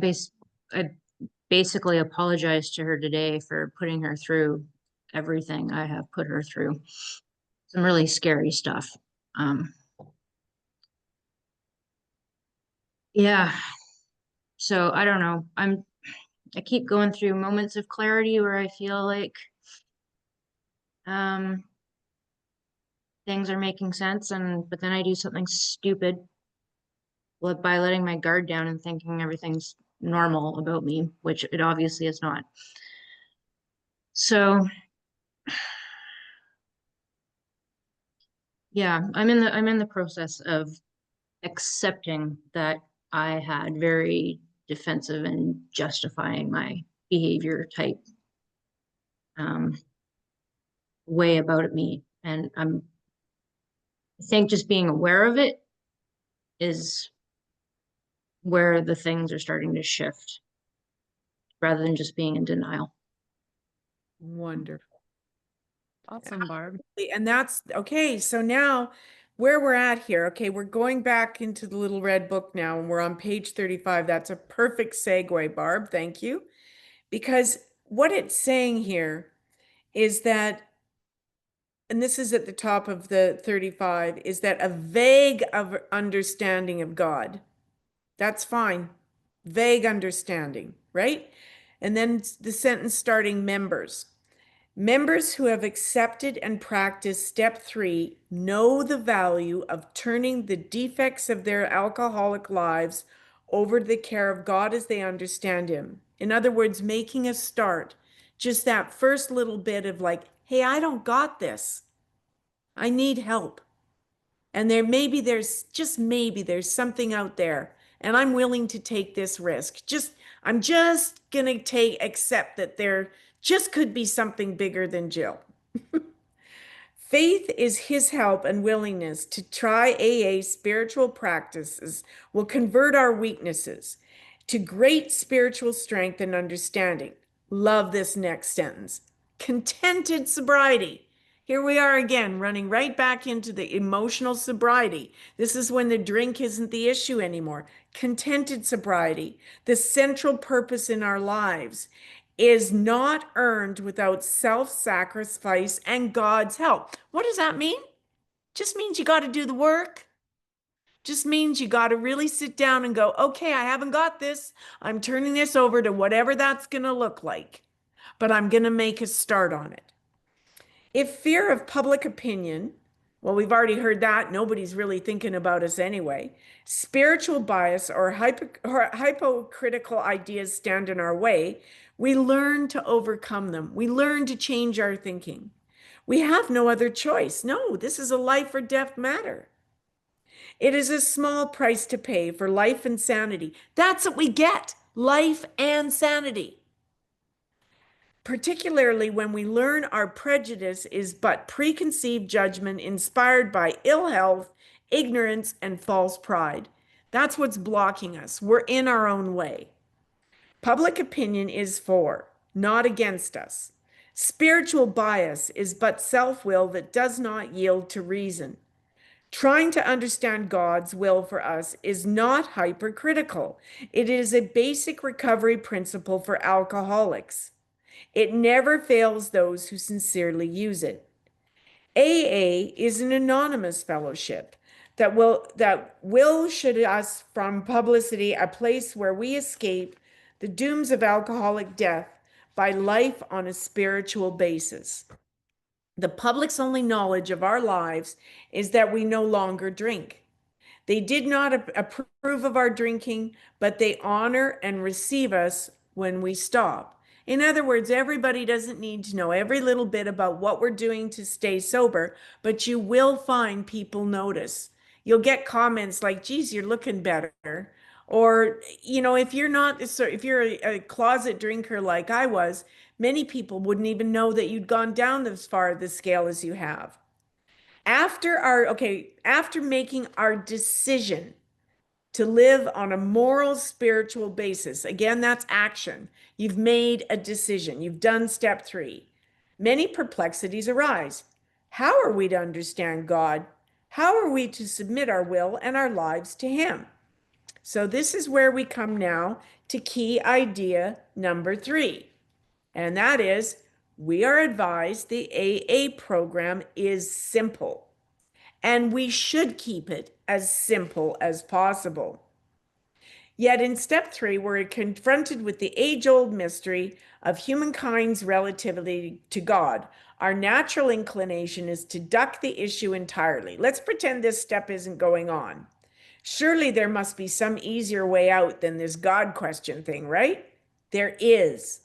basically apologized to her today for putting her through everything I have put her through. Some really scary stuff. Yeah. So I don't know. I keep going through moments of clarity where I feel like things are making sense, but then I do something stupid by letting my guard down and thinking everything's normal about me, which it obviously is not. So yeah, I'm in the process of accepting that I had very defensive and justifying my behavior type way about me. And I think just being aware of it is where the things are starting to shift rather than just being in denial. Wonderful. Awesome, Barb. And that's okay. So now where we're at here, okay, we're going back into the little red book now and we're on page 35. That's a perfect segue, Barb. Thank you. Because what it's saying here is that, and this is at the top of the 35, is that a vague understanding of God. That's fine. Vague understanding, right? And then the sentence starting members. Members who have accepted and practiced step 3 know the value of turning the defects of their alcoholic lives over to the care of God as they understand Him. In other words, making a start. Just that first little bit of like, hey, I don't got this. I need help. And just maybe there's something out there and I'm willing to take this risk. I'm just going to accept that there just could be something bigger than Jill. Faith is his help and willingness to try AA spiritual practices will convert our weaknesses to great spiritual strength and understanding. Love this next sentence. Contented sobriety. Here we are again, running right back into the emotional sobriety. This is when the drink isn't the issue anymore. Contented sobriety, the central purpose in our lives, is not earned without self-sacrifice and God's help. What does that mean? Just means you got to do the work. Just means you got to really sit down and go, okay, I haven't got this. I'm turning this over to whatever that's going to look like, but I'm going to make a start on it. If fear of public opinion, well, we've already heard that. Nobody's really thinking about us anyway. Spiritual bias or hypocritical ideas stand in our way. We learn to overcome them. We learn to change our thinking. We have no other choice. No, this is a life or death matter. It is a small price to pay for life and sanity. That's what we get, life and sanity. Particularly when we learn our prejudice is but preconceived judgment inspired by ill health, ignorance, and false pride. That's what's blocking us. We're in our own way. Public opinion is for, not against us. Spiritual bias is but self-will that does not yield to reason. Trying to understand God's will for us is not hypercritical. It is a basic recovery principle for alcoholics. It never fails those who sincerely use it. AA is an anonymous fellowship that will shield us from publicity, a place where we escape the dooms of alcoholic death by life on a spiritual basis. The public's only knowledge of our lives is that we no longer drink. They did not approve of our drinking, but they honor and receive us when we stop. In other words, everybody doesn't need to know every little bit about what we're doing to stay sober, but you will find people notice. You'll get comments like, geez, you're looking better. Or, if you're a closet drinker like I was, many people wouldn't even know that you'd gone down as far the scale as you have. After making our decision to live on a moral, spiritual basis. Again, that's action. You've made a decision. You've done step 3. Many perplexities arise. How are we to understand God? How are we to submit our will and our lives to Him? So this is where we come now to key idea number 3. And that is, we are advised the AA program is simple. And we should keep it as simple as possible. Yet in step 3, we're confronted with the age-old mystery of humankind's relativity to God. Our natural inclination is to duck the issue entirely. Let's pretend this step isn't going on. Surely there must be some easier way out than this God question thing, right? There is.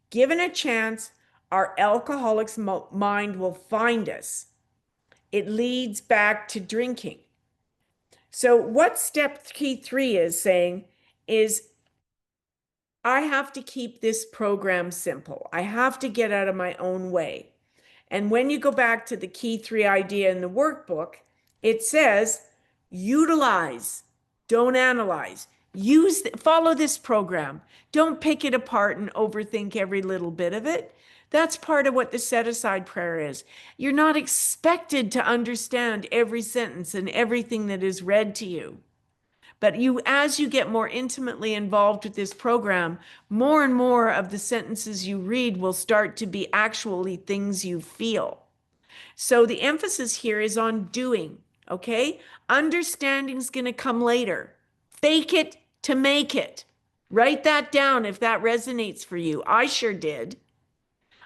Given a chance, our alcoholic's mind will find us. It leads back to drinking. So what step key 3 is saying is I have to keep this program simple. I have to get out of my own way. And when you go back to the key 3 idea in the workbook, it says utilize, don't analyze. Follow this program. Don't pick it apart and overthink every little bit of it. That's part of what the set aside prayer is. You're not expected to understand every sentence and everything that is read to you. But as you get more intimately involved with this program, more and more of the sentences you read will start to be actually things you feel. So the emphasis here is on doing, okay? Understanding's going to come later. Fake it to make it. Write that down if that resonates for you. I sure did.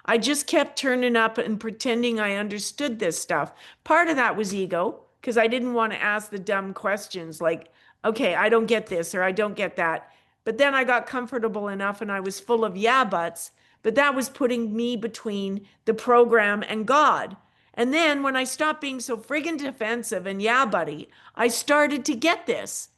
I just kept turning up and pretending I understood this stuff. Part of that was ego, because I didn't want to ask the dumb questions like, okay, I don't get this or I don't get that. But then I got comfortable enough and I was full of yeah buts, but that was putting me between the program and God. And then when I stopped being so friggin' defensive and yeah buddy, I started to get this.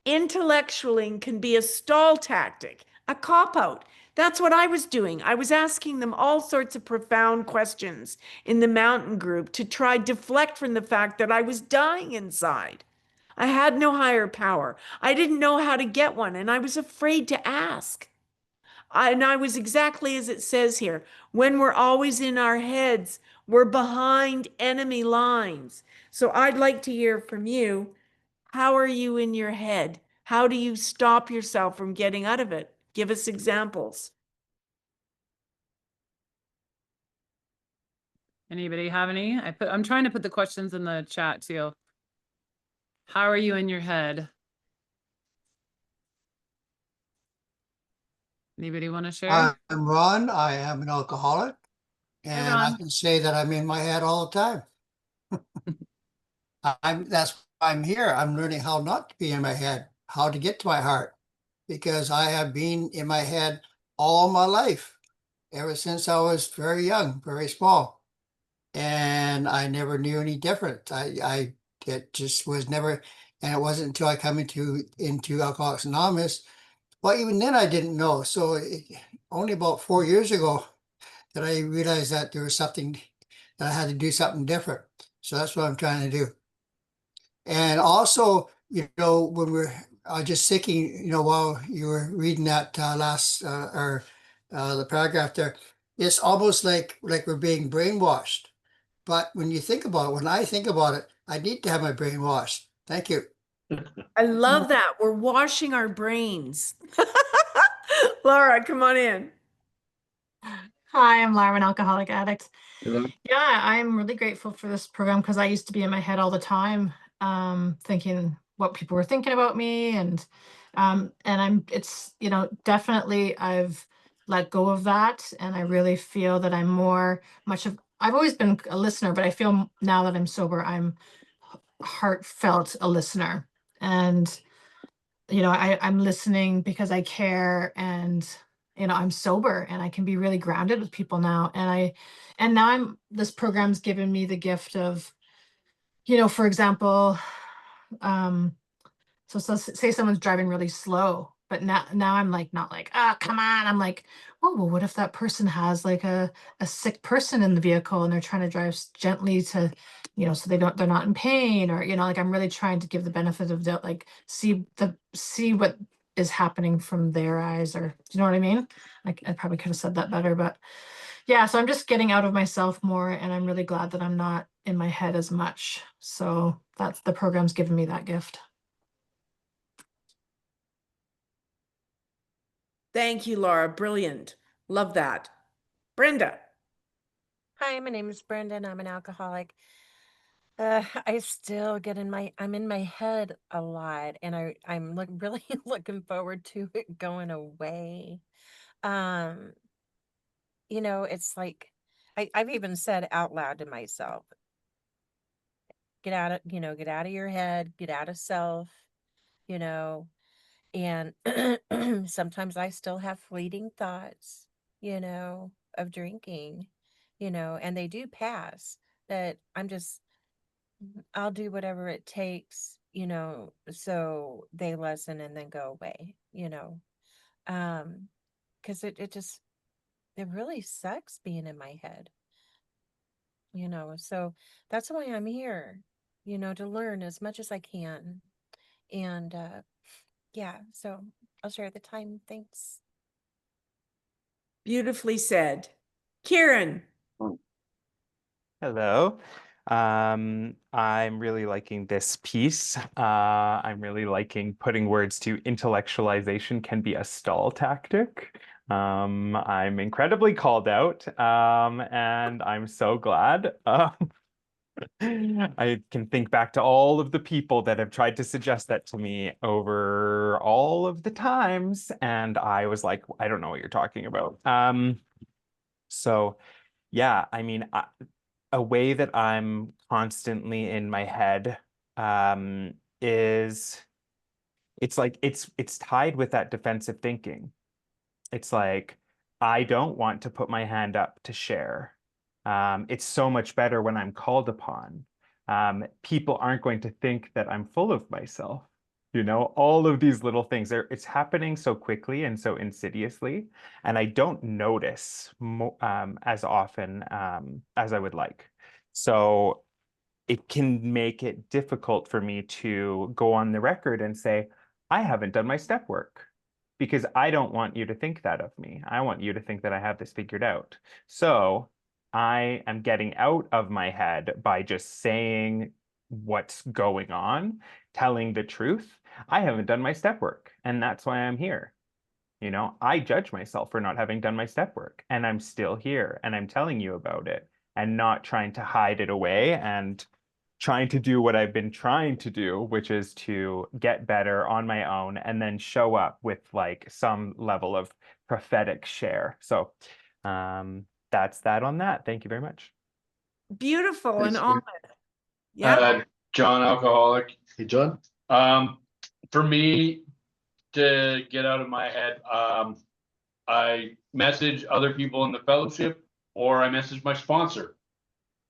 Intellectualing can be a stall tactic, a cop-out. That's what I was doing. I was asking them all sorts of profound questions in the mountain group to try deflect from the fact that I was dying inside. I had no higher power. I didn't know how to get one, and I was afraid to ask. And I was exactly as it says here. When we're always in our heads, we're behind enemy lines. So I'd like to hear from you. How are you in your head? How do you stop yourself from getting out of it? Give us examples. Anybody have any? I'm trying to put the questions in the chat too. How are you in your head? Anybody want to share? I'm Ron. I am an alcoholic. And I Ron. can say that I'm in my head all the time. That's why I'm here. I'm learning how not to be in my head, how to get to my heart, because I have been in my head all my life, ever since I was very young, very small. And I never knew any different. It just was never, and it wasn't until I come into Alcoholics Anonymous. Well, even then I didn't know. So only about 4 years ago that I realized that there was something that I had to do something different. So that's what I'm trying to do. And also, when I was just thinking, while you were reading that last or the paragraph there, it's almost like we're being brainwashed. But when I think about it, I need to have my brain washed. Thank you. I love that. We're washing our brains. Laura, come on in. Hi, I'm Lara, an alcoholic addict. Hello. Yeah, I'm really grateful for this program because I used to be in my head all the time, thinking what people were thinking about me, and it's definitely I've let go of that, and I really feel that I've always been a listener, but I feel now that I'm sober, I'm heartfelt a listener, and I'm listening because I care, and I'm sober and I can be really grounded with people now. And now this program's given me the gift of, for example, so say someone's driving really slow, but now I'm like, not like, come on. I'm like, oh, well, what if that person has like a sick person in the vehicle and they're trying to drive gently to, so they're not in pain, or, like I'm really trying to give the benefit of doubt, like see what is happening from their eyes, or do you know what I mean? Like I probably could have said that better, but yeah, so I'm just getting out of myself more, and I'm really glad that I'm not in my head as much. So that's the program's given me that gift. Thank you, Laura. Brilliant. Love that. Brenda. Hi, my name is Brenda and I'm an alcoholic. I still I'm in my head a lot, and I'm really looking forward to it going away. Um, it's like I've even said out loud to myself, get out of your head, get out of self, you know, and sometimes I still have fleeting thoughts, of drinking, and they do pass, but I'll do whatever it takes you know, so they lessen and then go away, you know. Because it really sucks being in my head, you know. So that's why I'm here, you know, to learn as much as I can. And yeah, so I'll share the time. Thanks. Beautifully said. Kieran. Hello. I'm really liking this piece. I'm really liking putting words to intellectualization can be a stall tactic. I'm incredibly called out, and I'm so glad. I can think back to all of the people that have tried to suggest that to me over all of the times, and I was like, I don't know what you're talking about. So yeah, I mean, a way that I'm constantly in my head is it's like it's tied with that defensive thinking. It's like I don't want to put my hand up to share. It's so much better when I'm called upon. People aren't going to think that I'm full of myself. You know, all of these little things, it's happening so quickly and so insidiously, and I don't notice as often as I would like. So it can make it difficult for me to go on the record and say, I haven't done my step work, because I don't want you to think that of me. I want you to think that I have this figured out. So I am getting out of my head by just saying what's going on, telling the truth. I haven't done my step work, and that's why I'm here. You know, I judge myself for not having done my step work, and I'm still here, and I'm telling you about it, and not trying to hide it away and trying to do what I've been trying to do, which is to get better on my own and then show up with like some level of prophetic share. So that's that on that. Thank you very much. Beautiful and Thanks, honest. Kieran. Yeah. John, alcoholic. Hey, John? For me to get out of my head, I message other people in the fellowship, or I message my sponsor.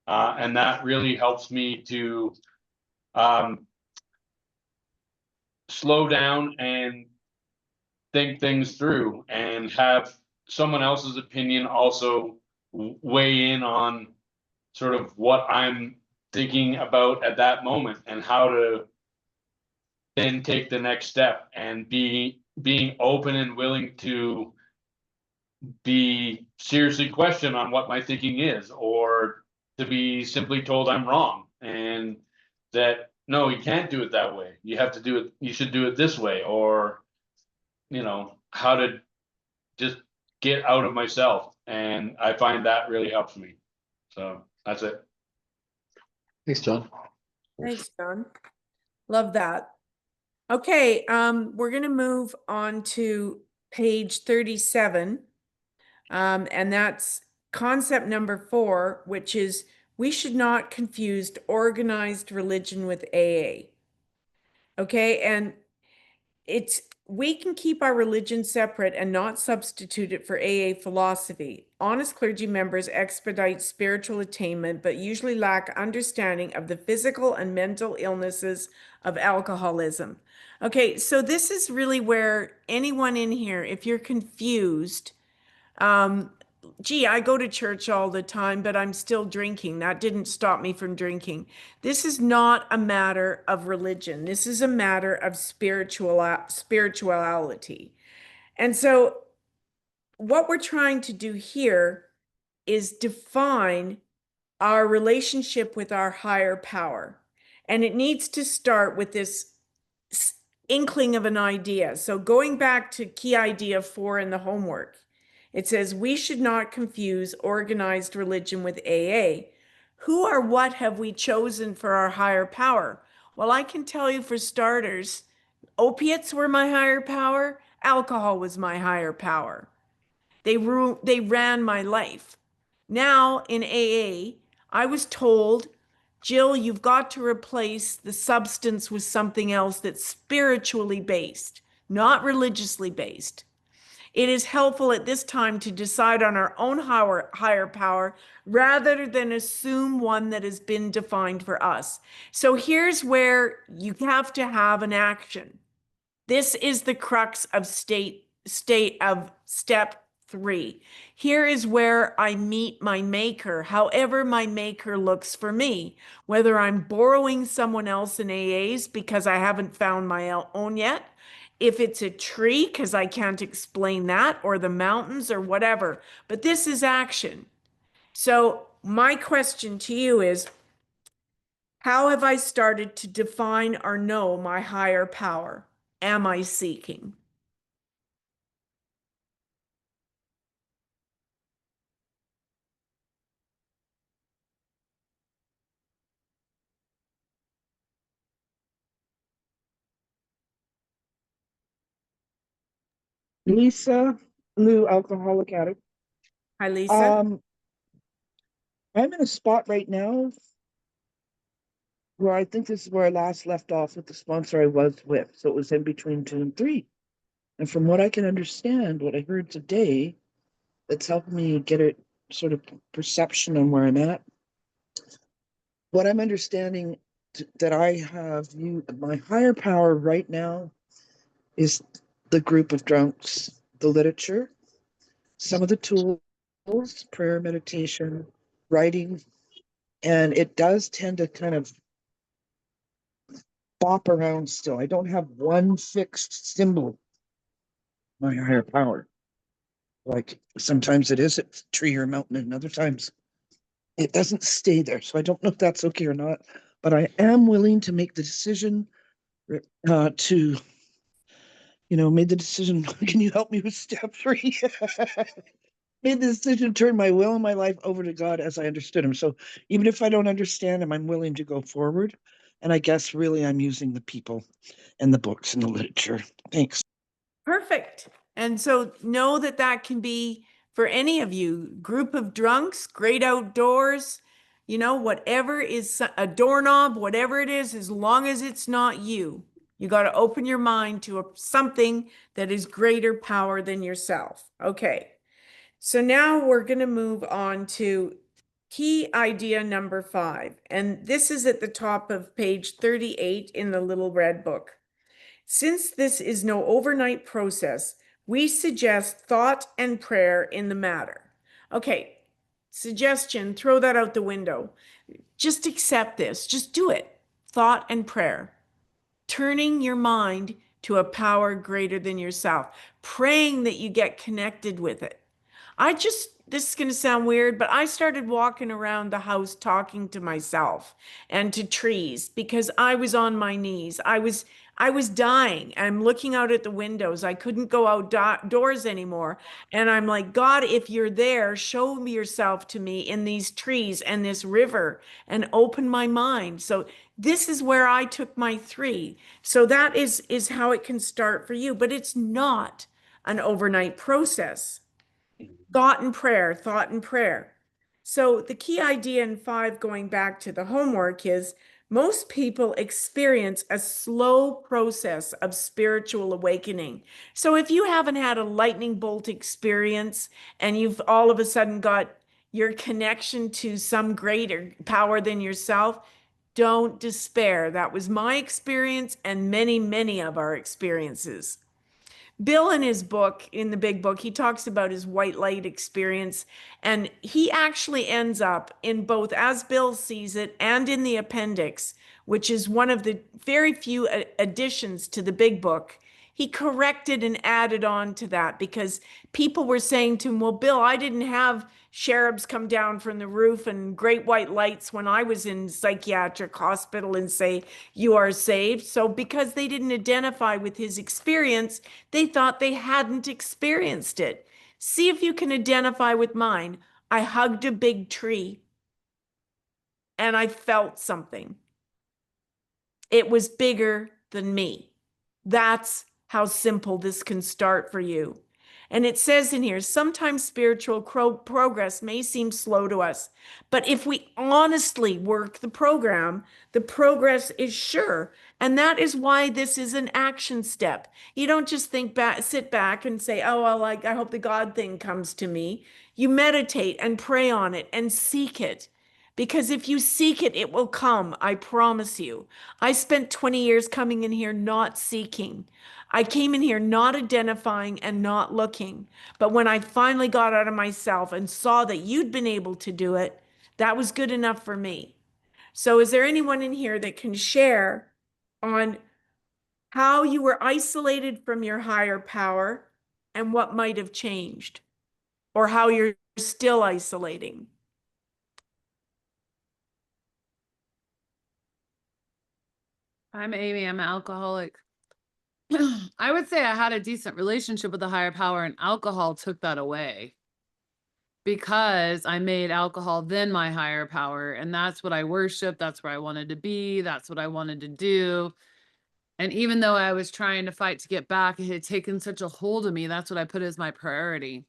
And that really helps me to slow down and think things through, and have someone else's opinion also weigh in on sort of what I'm thinking about at that moment, and how to then take the next step, and being open and willing to be seriously questioned on what my thinking is, or to be simply told I'm wrong, and that no, you can't do it that way. You have to do it, you should do it this way, or you know, how to just get out of myself. And I find that really helps me. So that's it. Thanks, John. Thanks, John. Love that. Okay, we're gonna move on to page 37. And that's concept number 4, which is we should not confuse organized religion with AA. Okay, and we can keep our religion separate and not substitute it for AA philosophy. Honest clergy members expedite spiritual attainment, but usually lack understanding of the physical and mental illnesses of alcoholism. Okay, so this is really where anyone in here, if you're confused, gee, I go to church all the time, but I'm still drinking. That didn't stop me from drinking. This is not a matter of religion. This is a matter of spirituality. And so what we're trying to do here is define our relationship with our higher power. And it needs to start with this inkling of an idea. So going back to key idea 4 in the homework, it says we should not confuse organized religion with AA. Who or what have we chosen for our higher power? Well, I can tell you for starters, opiates were my higher power. Alcohol was my higher power. They ran my life. Now in AA, I was told, Jill, you've got to replace the substance with something else that's spiritually based, not religiously based. It is helpful at this time to decide on our own higher power rather than assume one that has been defined for us. So here's where you have to have an action. This is the crux of state of step 3. Here is where I meet my maker, however my maker looks for me, whether I'm borrowing someone else in AAs because I haven't found my own yet, if it's a tree because I can't explain that, or the mountains or whatever. But this is action. So my question to you is, how have I started to define or know my higher power? Am I seeking? Lisa Lou, alcoholic addict. Hi, Lisa. I'm in a spot right now where I think this is where I last left off with the sponsor I was with. So it was in between 2 and 3. And from what I can understand, what I heard today, that's helped me get a sort of perception on where I'm at. What I'm understanding that I have my higher power right now is the group of drunks, the literature, some of the tools, prayer, meditation, writing, and it does tend to kind of bop around still. I don't have one fixed symbol, my higher power. Like sometimes it is a tree or a mountain, and other times it doesn't stay there. So I don't know if that's okay or not, but I am willing to make the decision to, made the decision. Can you help me with step 3? Made the decision to turn my will and my life over to God as I understood him. So even if I don't understand him, I'm willing to go forward. And I guess really I'm using the people and the books and the literature. Thanks. Perfect. And so know that that can be for any of you, group of drunks, great outdoors, whatever is a doorknob, whatever it is, as long as it's not you, you got to open your mind to something that is greater power than yourself. Okay. So now we're going to move on to key idea number 5. And this is at the top of page 38 in the little red book. Since this is no overnight process, we suggest thought and prayer in the matter. Okay, suggestion, throw that out the window. Just accept this. Just do it. Thought and prayer. Turning your mind to a power greater than yourself. Praying that you get connected with it. This is going to sound weird, but I started walking around the house talking to myself and to trees because I was on my knees. I was dying. I'm looking out at the windows. I couldn't go outdoors anymore. And I'm like, God, if you're there, show me yourself to me in these trees and this river and open my mind. So this is where I took my 3. So that is how it can start for you, but it's not an overnight process. Thought and prayer. So the key idea in 5, going back to the homework, is most people experience a slow process of spiritual awakening. So if you haven't had a lightning bolt experience and you've all of a sudden got your connection to some greater power than yourself, don't despair. That was my experience and many, many of our experiences. Bill, in his book, in the big book, he talks about his white light experience, and he actually ends up in both as Bill sees it and in the appendix, which is one of the very few additions to the big book. He corrected and added on to that because people were saying to him, well, Bill, I didn't have cherubs come down from the roof and great white lights when I was in psychiatric hospital and say, you are saved. So because they didn't identify with his experience, they thought they hadn't experienced it. See if you can identify with mine. I hugged a big tree and I felt something. It was bigger than me. That's how simple this can start for you. And it says in here, sometimes spiritual progress may seem slow to us, but if we honestly work the program, the progress is sure. And that is why this is an action step. You don't just sit back and say, oh, well, I hope the God thing comes to me. You meditate and pray on it and seek it. Because if you seek it, it will come. I promise you. I spent 20 years coming in here not seeking. I came in here not identifying and not looking. But when I finally got out of myself and saw that you'd been able to do it, that was good enough for me. So is there anyone in here that can share on how you were isolated from your higher power and what might have changed? Or how you're still isolating? I'm Amy. I'm an alcoholic. I would say I had a decent relationship with the higher power, and alcohol took that away because I made alcohol then my higher power. And that's what I worshiped. That's where I wanted to be. That's what I wanted to do. And even though I was trying to fight to get back, it had taken such a hold of me. That's what I put as my priority.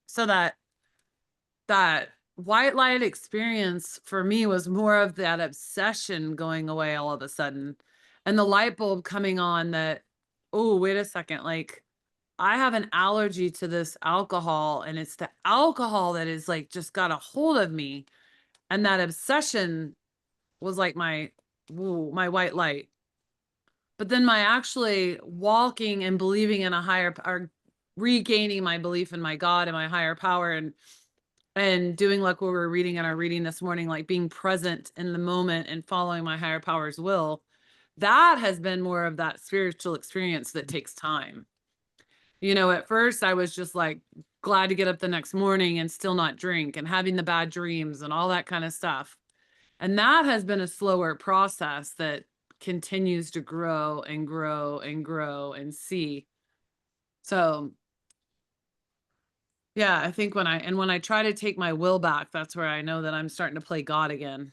So that white light experience for me was more of that obsession going away all of a sudden. And the light bulb coming on that, oh, wait a second, like I have an allergy to this alcohol, and it's the alcohol that is like just got a hold of me. And that obsession was like my white light. But then my actually walking and believing in a higher, or regaining my belief in my God and my higher power, and doing like what we were reading in our reading this morning, like being present in the moment and following my higher power's will, that has been more of that spiritual experience that takes time. You know, at first I was just like glad to get up the next morning and still not drink, and having the bad dreams and all that kind of stuff. And that has been a slower process that continues to grow and grow and grow and see. So yeah, I think when I try to take my will back, that's where I know that I'm starting to play God again.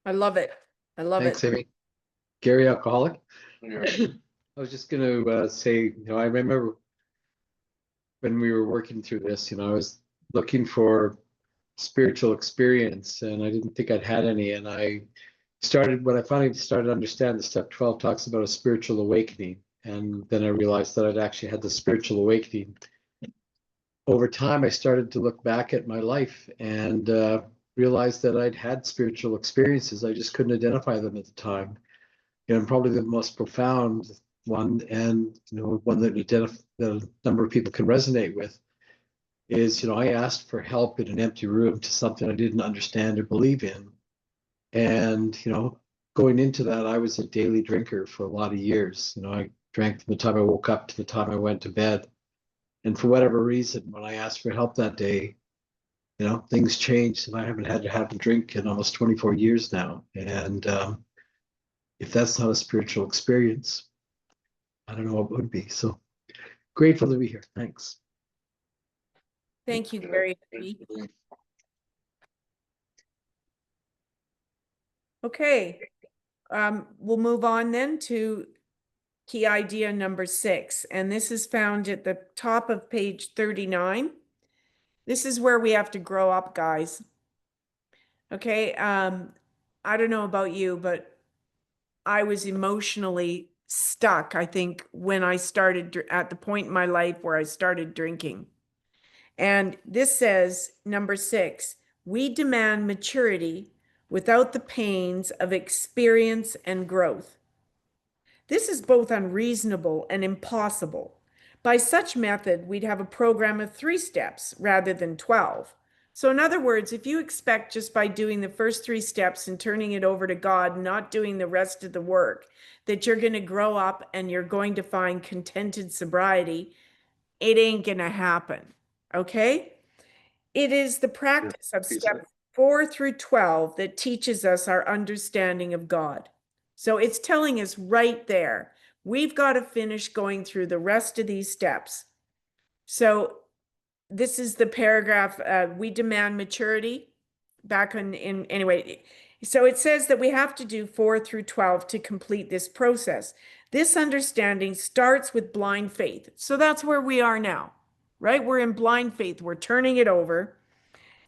I love it. I love Thanks, it. Amy. Gary, alcoholic. Yeah. I was just gonna say, you know, I remember when we were working through this, you know, I was looking for spiritual experience, and I didn't think I'd had any. And when I finally started to understand the step 12 talks about a spiritual awakening. And then I realized that I'd actually had the spiritual awakening. Over time, I started to look back at my life and realized that I'd had spiritual experiences. I just couldn't identify them at the time. You know, probably the most profound one, and you know, one that a number of people can resonate with, is, you know, I asked for help in an empty room to something I didn't understand or believe in. And, you know, going into that, I was a daily drinker for a lot of years. You know, I drank from the time I woke up to the time I went to bed. And for whatever reason, when I asked for help that day, you know, things changed, and I haven't had to have a drink in almost 24 years now. And if that's not a spiritual experience, I don't know what would be. So grateful to be here. Thanks. Thank you, Gary. Okay, we'll move on then to key idea number 6. And this is found at the top of page 39. This is where we have to grow up, guys. Okay, I don't know about you, but I was emotionally stuck, I think, when I started at the point in my life where I started drinking. And this says, number 6, we demand maturity without the pains of experience and growth. This is both unreasonable and impossible. By such method, we'd have a program of 3 steps rather than 12. So in other words, if you expect just by doing the first 3 steps and turning it over to God, not doing the rest of the work, that you're going to grow up and you're going to find contented sobriety, it ain't going to happen. Okay? It is the practice of steps 4 through 12 that teaches us our understanding of God. So it's telling us right there, we've got to finish going through the rest of these steps. So this is the paragraph, we demand maturity. Back anyway, So it says that we have to do 4 through 12 to complete this process. This understanding starts with blind faith. So that's where we are now, right? We're in blind faith. We're turning it over.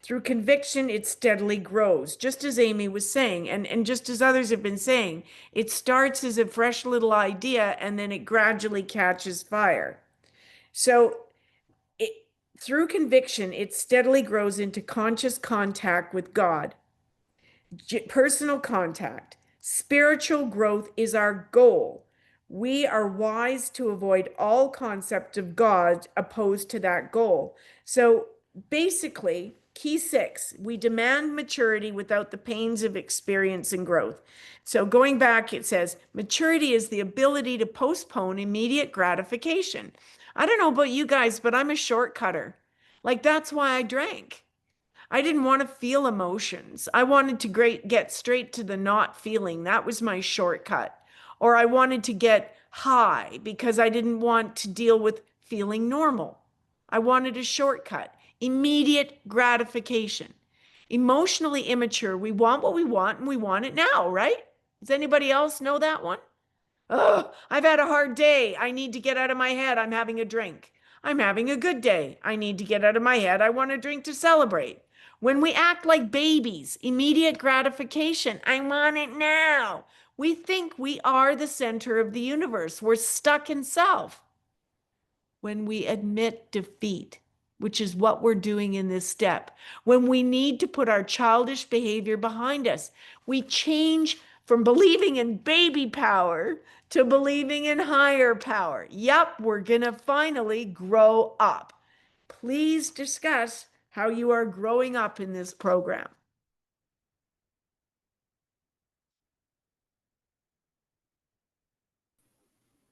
Through conviction, it steadily grows, just as Amy was saying, and just as others have been saying. It starts as a fresh little idea, and then it gradually catches fire. So through conviction, it steadily grows into conscious contact with God. Personal contact. Spiritual growth is our goal. We are wise to avoid all concept of God opposed to that goal. So basically, key 6, we demand maturity without the pains of experience and growth. So going back, it says, maturity is the ability to postpone immediate gratification. I don't know about you guys, but I'm a shortcutter. Like, that's why I drank. I didn't want to feel emotions. I wanted to get straight to the not feeling. That was my shortcut. Or I wanted to get high because I didn't want to deal with feeling normal. I wanted a shortcut, immediate gratification. Emotionally immature, we want what we want and we want it now, right? Does anybody else know that one? Oh, I've had a hard day. I need to get out of my head. I'm having a drink. I'm having a good day. I need to get out of my head. I want a drink to celebrate. When we act like babies, immediate gratification, I want it now. We think we are the center of the universe. We're stuck in self. When we admit defeat, which is what we're doing in this step, when we need to put our childish behavior behind us, we change from believing in baby power to believing in higher power. Yep, we're going to finally grow up. Please discuss how you are growing up in this program.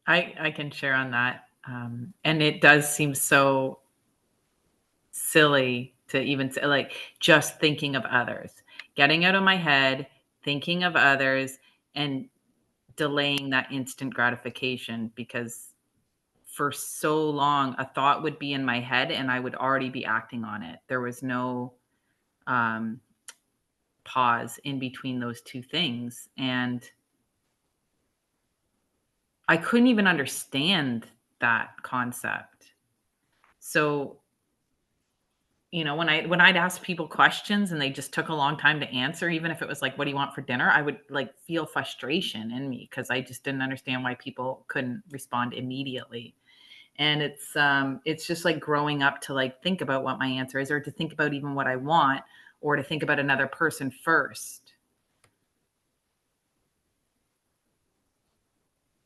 I can share on that. And it does seem so silly to even say, like, just thinking of others, getting out of my head, thinking of others, and delaying that instant gratification, because for so long a thought would be in my head and I would already be acting on it. There was no pause in between those two things. And I couldn't even understand that concept. So, you know, when I'd ask people questions and they just took a long time to answer, even if it was like, what do you want for dinner? I would like feel frustration in me because I just didn't understand why people couldn't respond immediately. And it's just like growing up to like think about what my answer is, or to think about even what I want, or to think about another person first.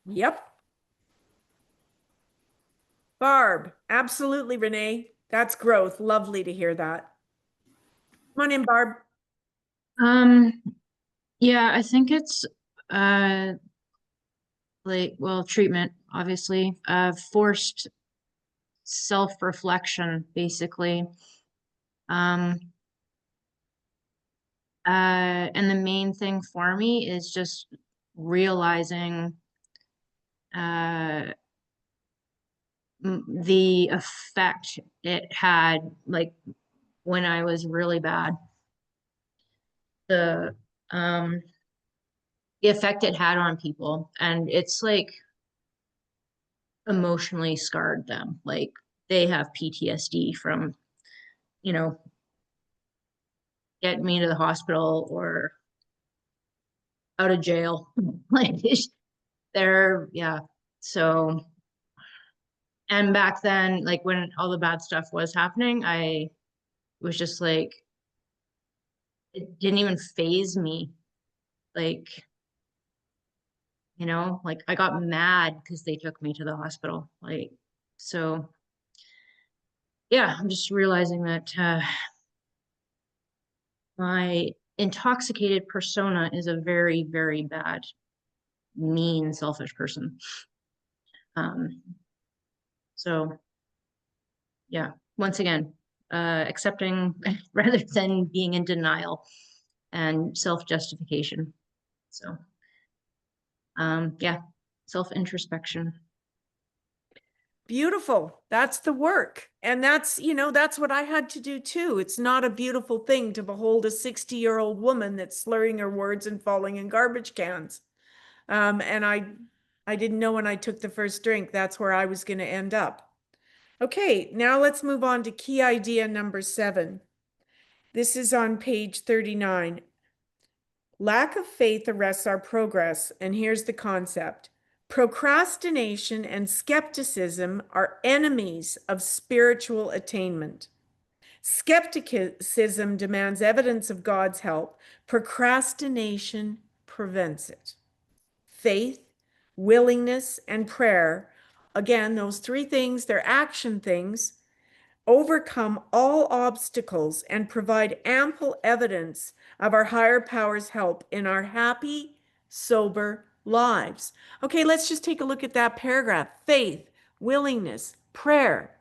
Yep. Barb, absolutely, Renee. That's growth. Lovely to hear that. Come on in, Barb. Yeah, I think it's like, well, treatment, obviously, forced self-reflection, basically. And the main thing for me is just realizing the effect it had, like when I was really bad, the effect it had on people. And it's like emotionally scarred them. Like they have PTSD from, you know, getting me to the hospital or out of jail. Like they're, yeah. So, and back then, like when all the bad stuff was happening, I was just like, it didn't even faze me. Like, you know, like I got mad because they took me to the hospital. Like, so yeah, I'm just realizing that my intoxicated persona is a very, very bad, mean, selfish person. So yeah, once again, accepting rather than being in denial and self-justification. So yeah, self-introspection. Beautiful. That's the work. And that's, that's what I had to do too. It's not a beautiful thing to behold a 60-year-old woman that's slurring her words and falling in garbage cans. And I didn't know when I took the first drink, that's where I was going to end up. Okay, now let's move on to key idea number 7. This is on page 39. Lack of faith arrests our progress, and here's the concept. Procrastination and skepticism are enemies of spiritual attainment. Skepticism demands evidence of God's help. Procrastination prevents it. Faith, willingness, and prayer, again, those 3 things, they're action things, overcome all obstacles and provide ample evidence of our higher power's help in our happy, sober lives. Okay, let's just take a look at that paragraph. Faith, willingness, prayer.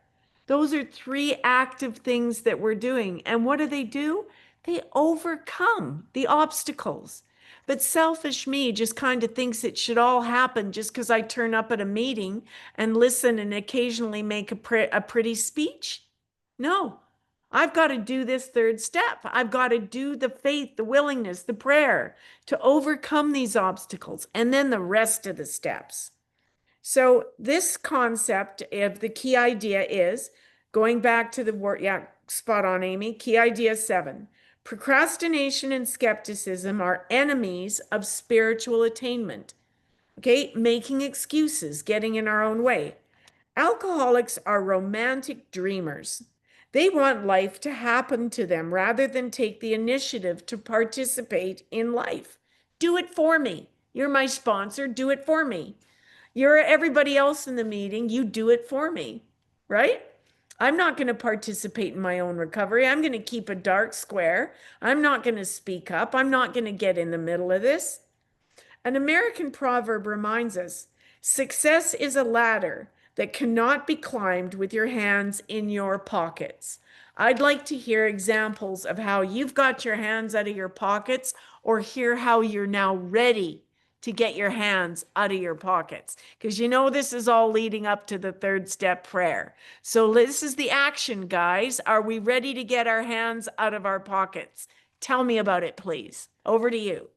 Those are 3 active things that we're doing. And what do? They overcome the obstacles. But selfish me just kind of thinks it should all happen just because I turn up at a meeting and listen and occasionally make a pretty speech. No, I've got to do this 3rd step. I've got to do the faith, the willingness, the prayer to overcome these obstacles, and then the rest of the steps. So this concept of the key idea is, going back to the word, yeah, spot on, Amy, key idea 7. Procrastination and skepticism are enemies of spiritual attainment. Okay, making excuses, getting in our own way. Alcoholics are romantic dreamers. They want life to happen to them rather than take the initiative to participate in life. Do it for me. You're my sponsor. Do it for me. You're everybody else in the meeting. You do it for me, right? I'm not going to participate in my own recovery. I'm going to keep a dark square. I'm not going to speak up. I'm not going to get in the middle of this. An American proverb reminds us, success is a ladder that cannot be climbed with your hands in your pockets. I'd like to hear examples of how you've got your hands out of your pockets, or hear how you're now ready to get your hands out of your pockets. Because this is all leading up to the 3rd step prayer. So this is the action, guys. Are we ready to get our hands out of our pockets? Tell me about it, please. Over to you.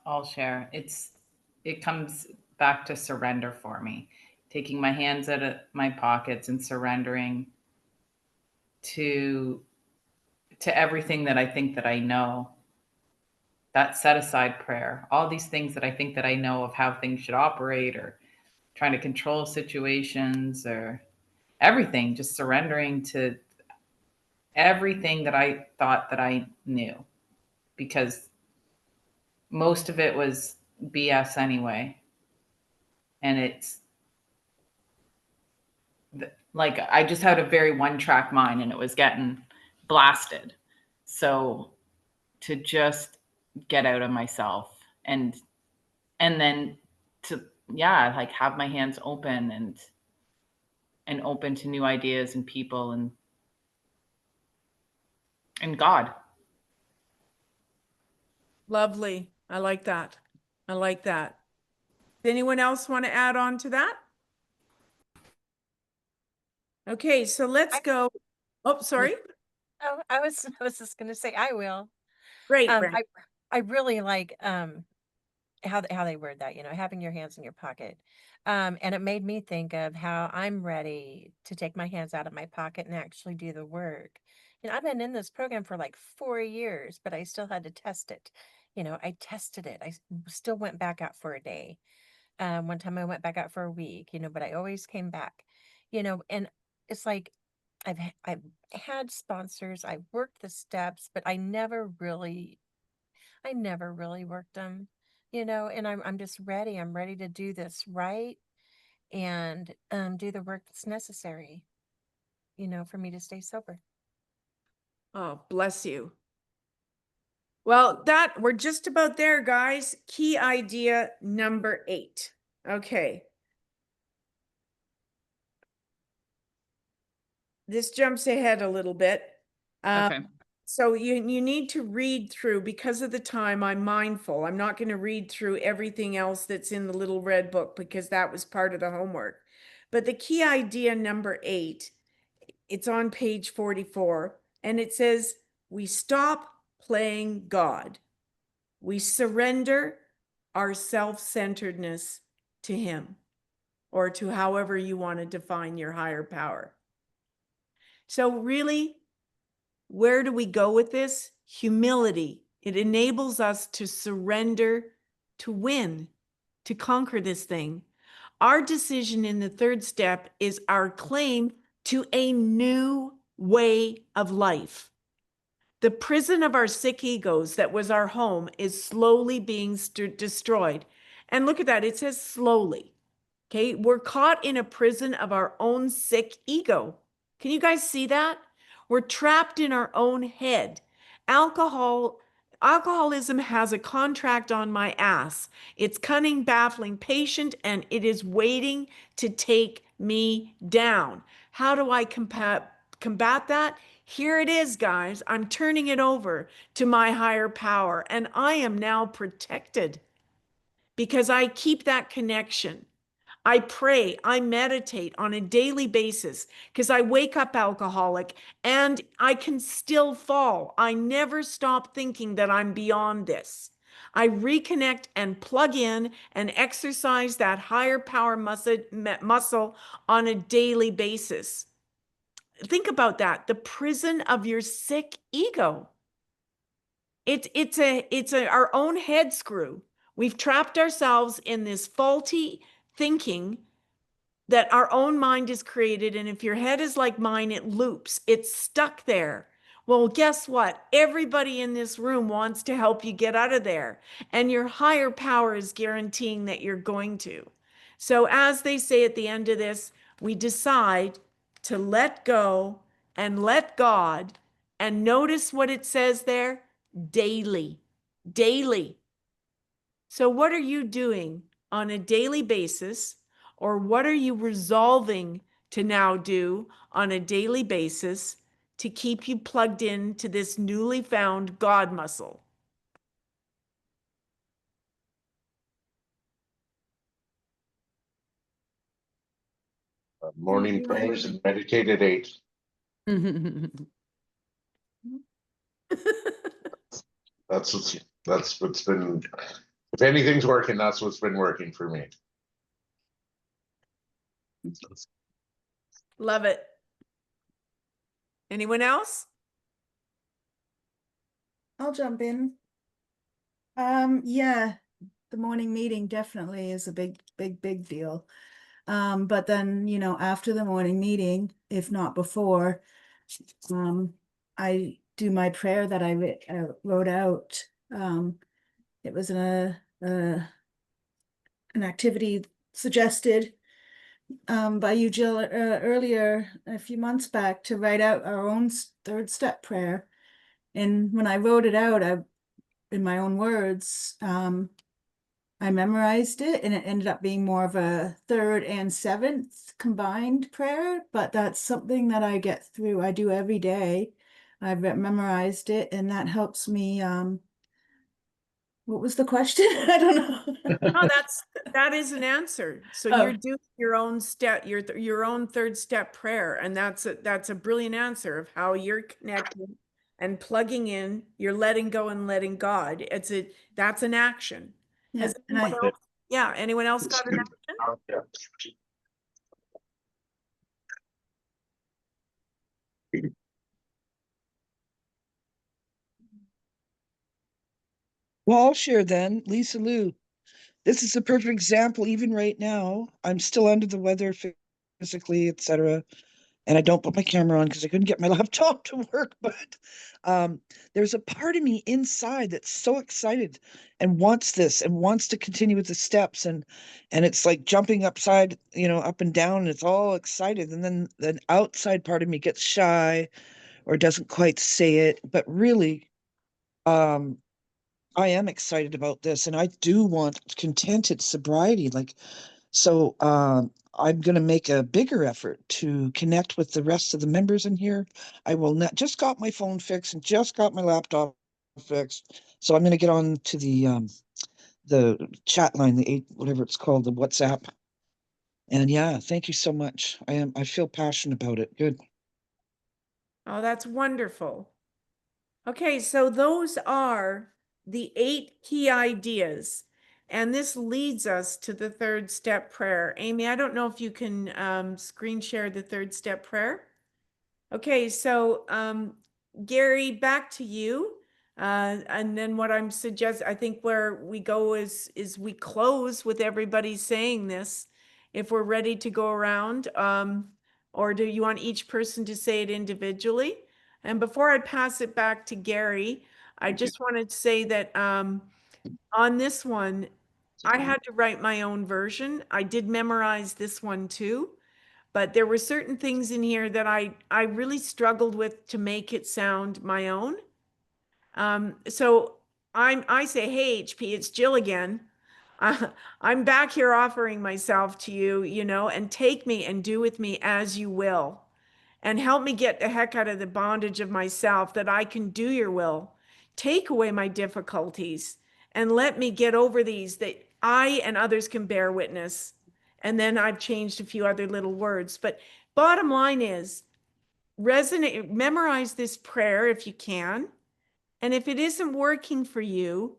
I'll share. It comes back to surrender for me, taking my hands out of my pockets and surrendering to everything that I think that I know. That set aside prayer, all these things that I think that I know of how things should operate, or trying to control situations, or everything, just surrendering to everything that I thought that I knew, because most of it was BS anyway. And it's like, I just had a very one-track mind, and it was getting blasted. So to just get out of myself and then to, like, have my hands open and open to new ideas and people and God. Lovely. I like that. I like that. Does anyone else want to add on to that? Okay, so let's go. Oh, sorry. Oh, I was just gonna say I will. Great. I really like how they word that, having your hands in your pocket. And it made me think of how I'm ready to take my hands out of my pocket and actually do the work. I've been in this program for like 4 years, but I still had to test it. I tested it. Still went back out for a day. One time I went back out for a week, but I always came back, and it's like I've had sponsors, I've worked the steps, but I never really worked them, and I'm just ready. I'm ready to do this right and do the work that's necessary, for me to stay sober. Oh, bless you. Well, we're just about there, guys. Key idea number 8. Okay. This jumps ahead a little bit. Okay. So you need to read through, because of the time, I'm mindful. I'm not going to read through everything else that's in the little red book because that was part of the homework. But the key idea number 8, it's on page 44, and it says, we stop playing God. We surrender our self-centeredness to him, or to however you want to define your higher power. So really, where do we go with this? Humility. It enables us to surrender, to win, to conquer this thing. Our decision in the 3rd step is our claim to a new way of life. The prison of our sick egos that was our home is slowly being destroyed. And look at that, it says slowly. Okay, we're caught in a prison of our own sick ego. Can you guys see that? We're trapped in our own head. Alcoholism has a contract on my ass. It's cunning, baffling, patient, and it is waiting to take me down. How do I combat that? Here it is, guys. I'm turning it over to my higher power, and I am now protected because I keep that connection. I pray, I meditate on a daily basis because I wake up alcoholic and I can still fall. I never stop thinking that I'm beyond this. I reconnect and plug in and exercise that higher power muscle on a daily basis. Think about that, the prison of your sick ego. It's our own head screw. We've trapped ourselves in this faulty thinking that our own mind is created. And if your head is like mine, it loops, it's stuck there. Well, guess what? Everybody in this room wants to help you get out of there. And your higher power is guaranteeing that you're going to. So as they say at the end of this, we decide to let go and let God, and notice what it says there, daily, daily. So what are you doing on a daily basis, or what are you resolving to now do on a daily basis to keep you plugged in to this newly found God muscle? Morning prayers and meditate at 8. That's what's been, if anything's working, that's what's been working for me. Love it. Anyone else? I'll jump in. Yeah, the morning meeting definitely is a big deal. But then, you know, after the morning meeting, if not before, I do my prayer that I wrote out. It was an activity suggested by you, Jill, earlier a few months back, to write out our own 3rd step prayer. And when I wrote it out, in my own words, I memorized it, and it ended up being more of a 3rd and 7th combined prayer, but that's something that I get through. I do every day. I've memorized it, and that helps me. What was the question? I don't know. No, that is an answer. So Oh. you're doing your own step, your own 3rd step prayer, and that's a brilliant answer of how you're connecting and plugging in. You're letting go and letting God. That's an action. Yeah, Has anyone else? Yeah, anyone else got an action? Well, I'll share then. Lisa Lou. This is a perfect example. Even right now, I'm still under the weather physically, etc. And I don't put my camera on because I couldn't get my laptop to work. But there's a part of me inside that's so excited and wants this and wants to continue with the steps. And it's like jumping upside, up and down. And it's all excited. And then the outside part of me gets shy or doesn't quite say it. But really, I am excited about this, and I do want contented sobriety. So I'm going to make a bigger effort to connect with the rest of the members in here. I will not, just got my phone fixed and just got my laptop fixed. So I'm going to get on to the chat line, whatever it's called, the WhatsApp. And yeah, thank you so much. I feel passionate about it. Good. Oh, that's wonderful. Okay, so those are the 8 key ideas. And this leads us to the 3rd step prayer. Amy, I don't know if you can screen share the 3rd step prayer. Okay, so Gary, back to you. And then what I'm suggesting, I think where we go is we close with everybody saying this, if we're ready to go around, or do you want each person to say it individually? And before I pass it back to Gary, I just wanted to say that on this one, I had to write my own version. I did memorize this one too, but there were certain things in here that I really struggled with to make it sound my own. So I say, hey, HP, it's Jill again. I'm back here offering myself to you, you know, and take me and do with me as you will. And help me get the heck out of the bondage of myself that I can do your will. Take away my difficulties and let me get over these that I and others can bear witness. And then I've changed a few other little words. But bottom line is, memorize this prayer if you can. And if it isn't working for you,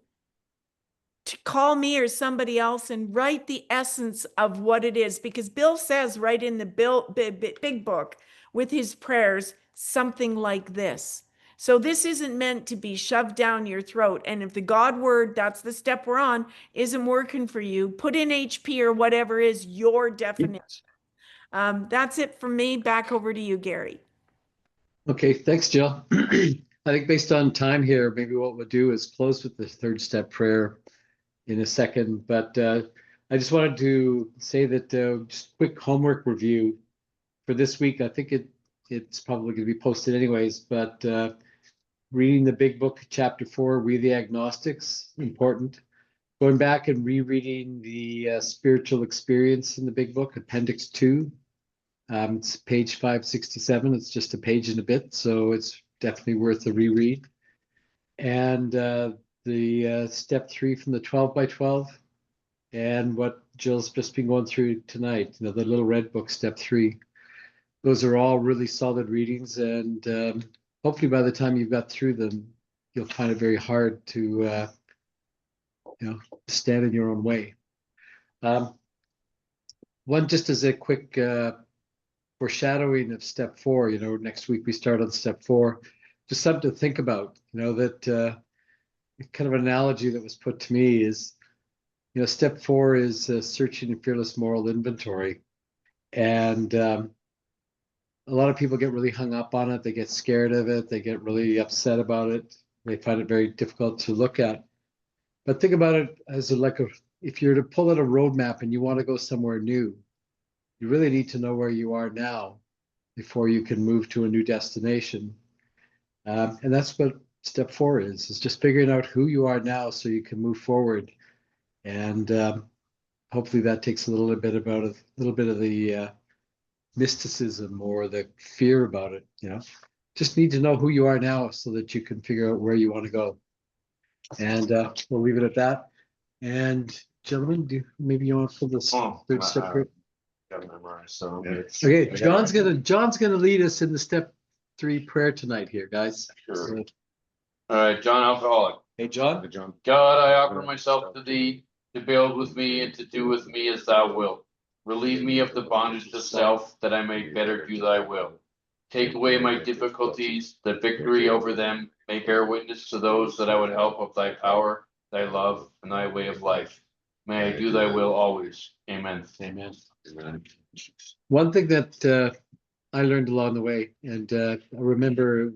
to call me or somebody else and write the essence of what it is. Because Bill says right in the big book with his prayers, something like this. So this isn't meant to be shoved down your throat. And if the God word, that's the step we're on, isn't working for you, put in HP or whatever is your definition. That's it for me. Back over to you, Gary. Okay, thanks, Jill. I think based on time here, maybe what we'll do is close with the 3rd step prayer in a second. But I just wanted to say that just quick homework review for this week. I think it's probably going to be posted anyways, but reading the big book, chapter 4, We the Agnostics, important. Going back and rereading the spiritual experience in the big book, appendix 2. It's page 567. It's just a page and a bit, so it's definitely worth a reread. And the step 3 from the 12 by 12, and what Jill's just been going through tonight, you know, the little red book, step 3. Those are all really solid readings, and hopefully by the time you've got through them, you'll find it very hard to stand in your own way. One, just as a quick foreshadowing of step 4, you know, next week we start on step 4, just something to think about, you know, that kind of analogy that was put to me is, you know, step 4 is searching a fearless moral inventory. And a lot of people get really hung up on it. They get scared of it. They get really upset about it. They find it very difficult to look at. But think about it as if you're to pull out a roadmap and you want to go somewhere new, you really need to know where you are now before you can move to a new destination. And that's what step 4 is just figuring out who you are now so you can move forward. And hopefully that takes a little bit of the mysticism or the fear about it, you know. Just need to know who you are now so that you can figure out where you want to go. And we'll leave it at that. And gentlemen, maybe you want to pull this 3rd step here? Got memorized, so Okay, John's gonna lead us in the step 3 prayer tonight here, guys. Sure. So, All right, John Alcoholic. hey, John. God, I offer myself to thee, to build with me and to do with me as thou wilt. Relieve me of the bondage to self, that I may better do thy will. Take away my difficulties, the victory over them may bear witness to those that I would help of thy power, thy love, and thy way of life. May I do thy will always. Amen. Amen. One thing that I learned along the way, and I remember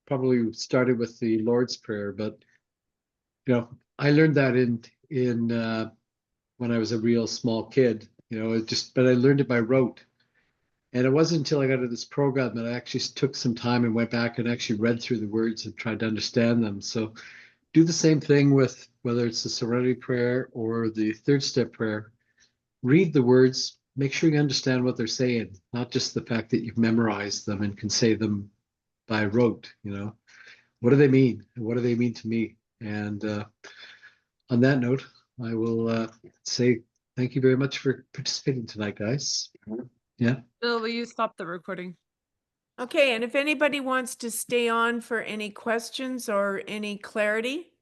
probably started with the Lord's Prayer, but you know, I learned that in when I was a real small kid. You know, but I learned it by rote. And it wasn't until I got into this program that I actually took some time and went back and actually read through the words and tried to understand them. So do the same thing with whether it's the Serenity Prayer or the 3rd step prayer. Read the words, make sure you understand what they're saying, not just the fact that you've memorized them and can say them by rote, you know. What do they mean? And what do they mean to me? And on that note, I will say thank you very much for participating tonight, guys. Yeah. Bill, will you stop the recording? Okay, and if anybody wants to stay on for any questions or any clarity,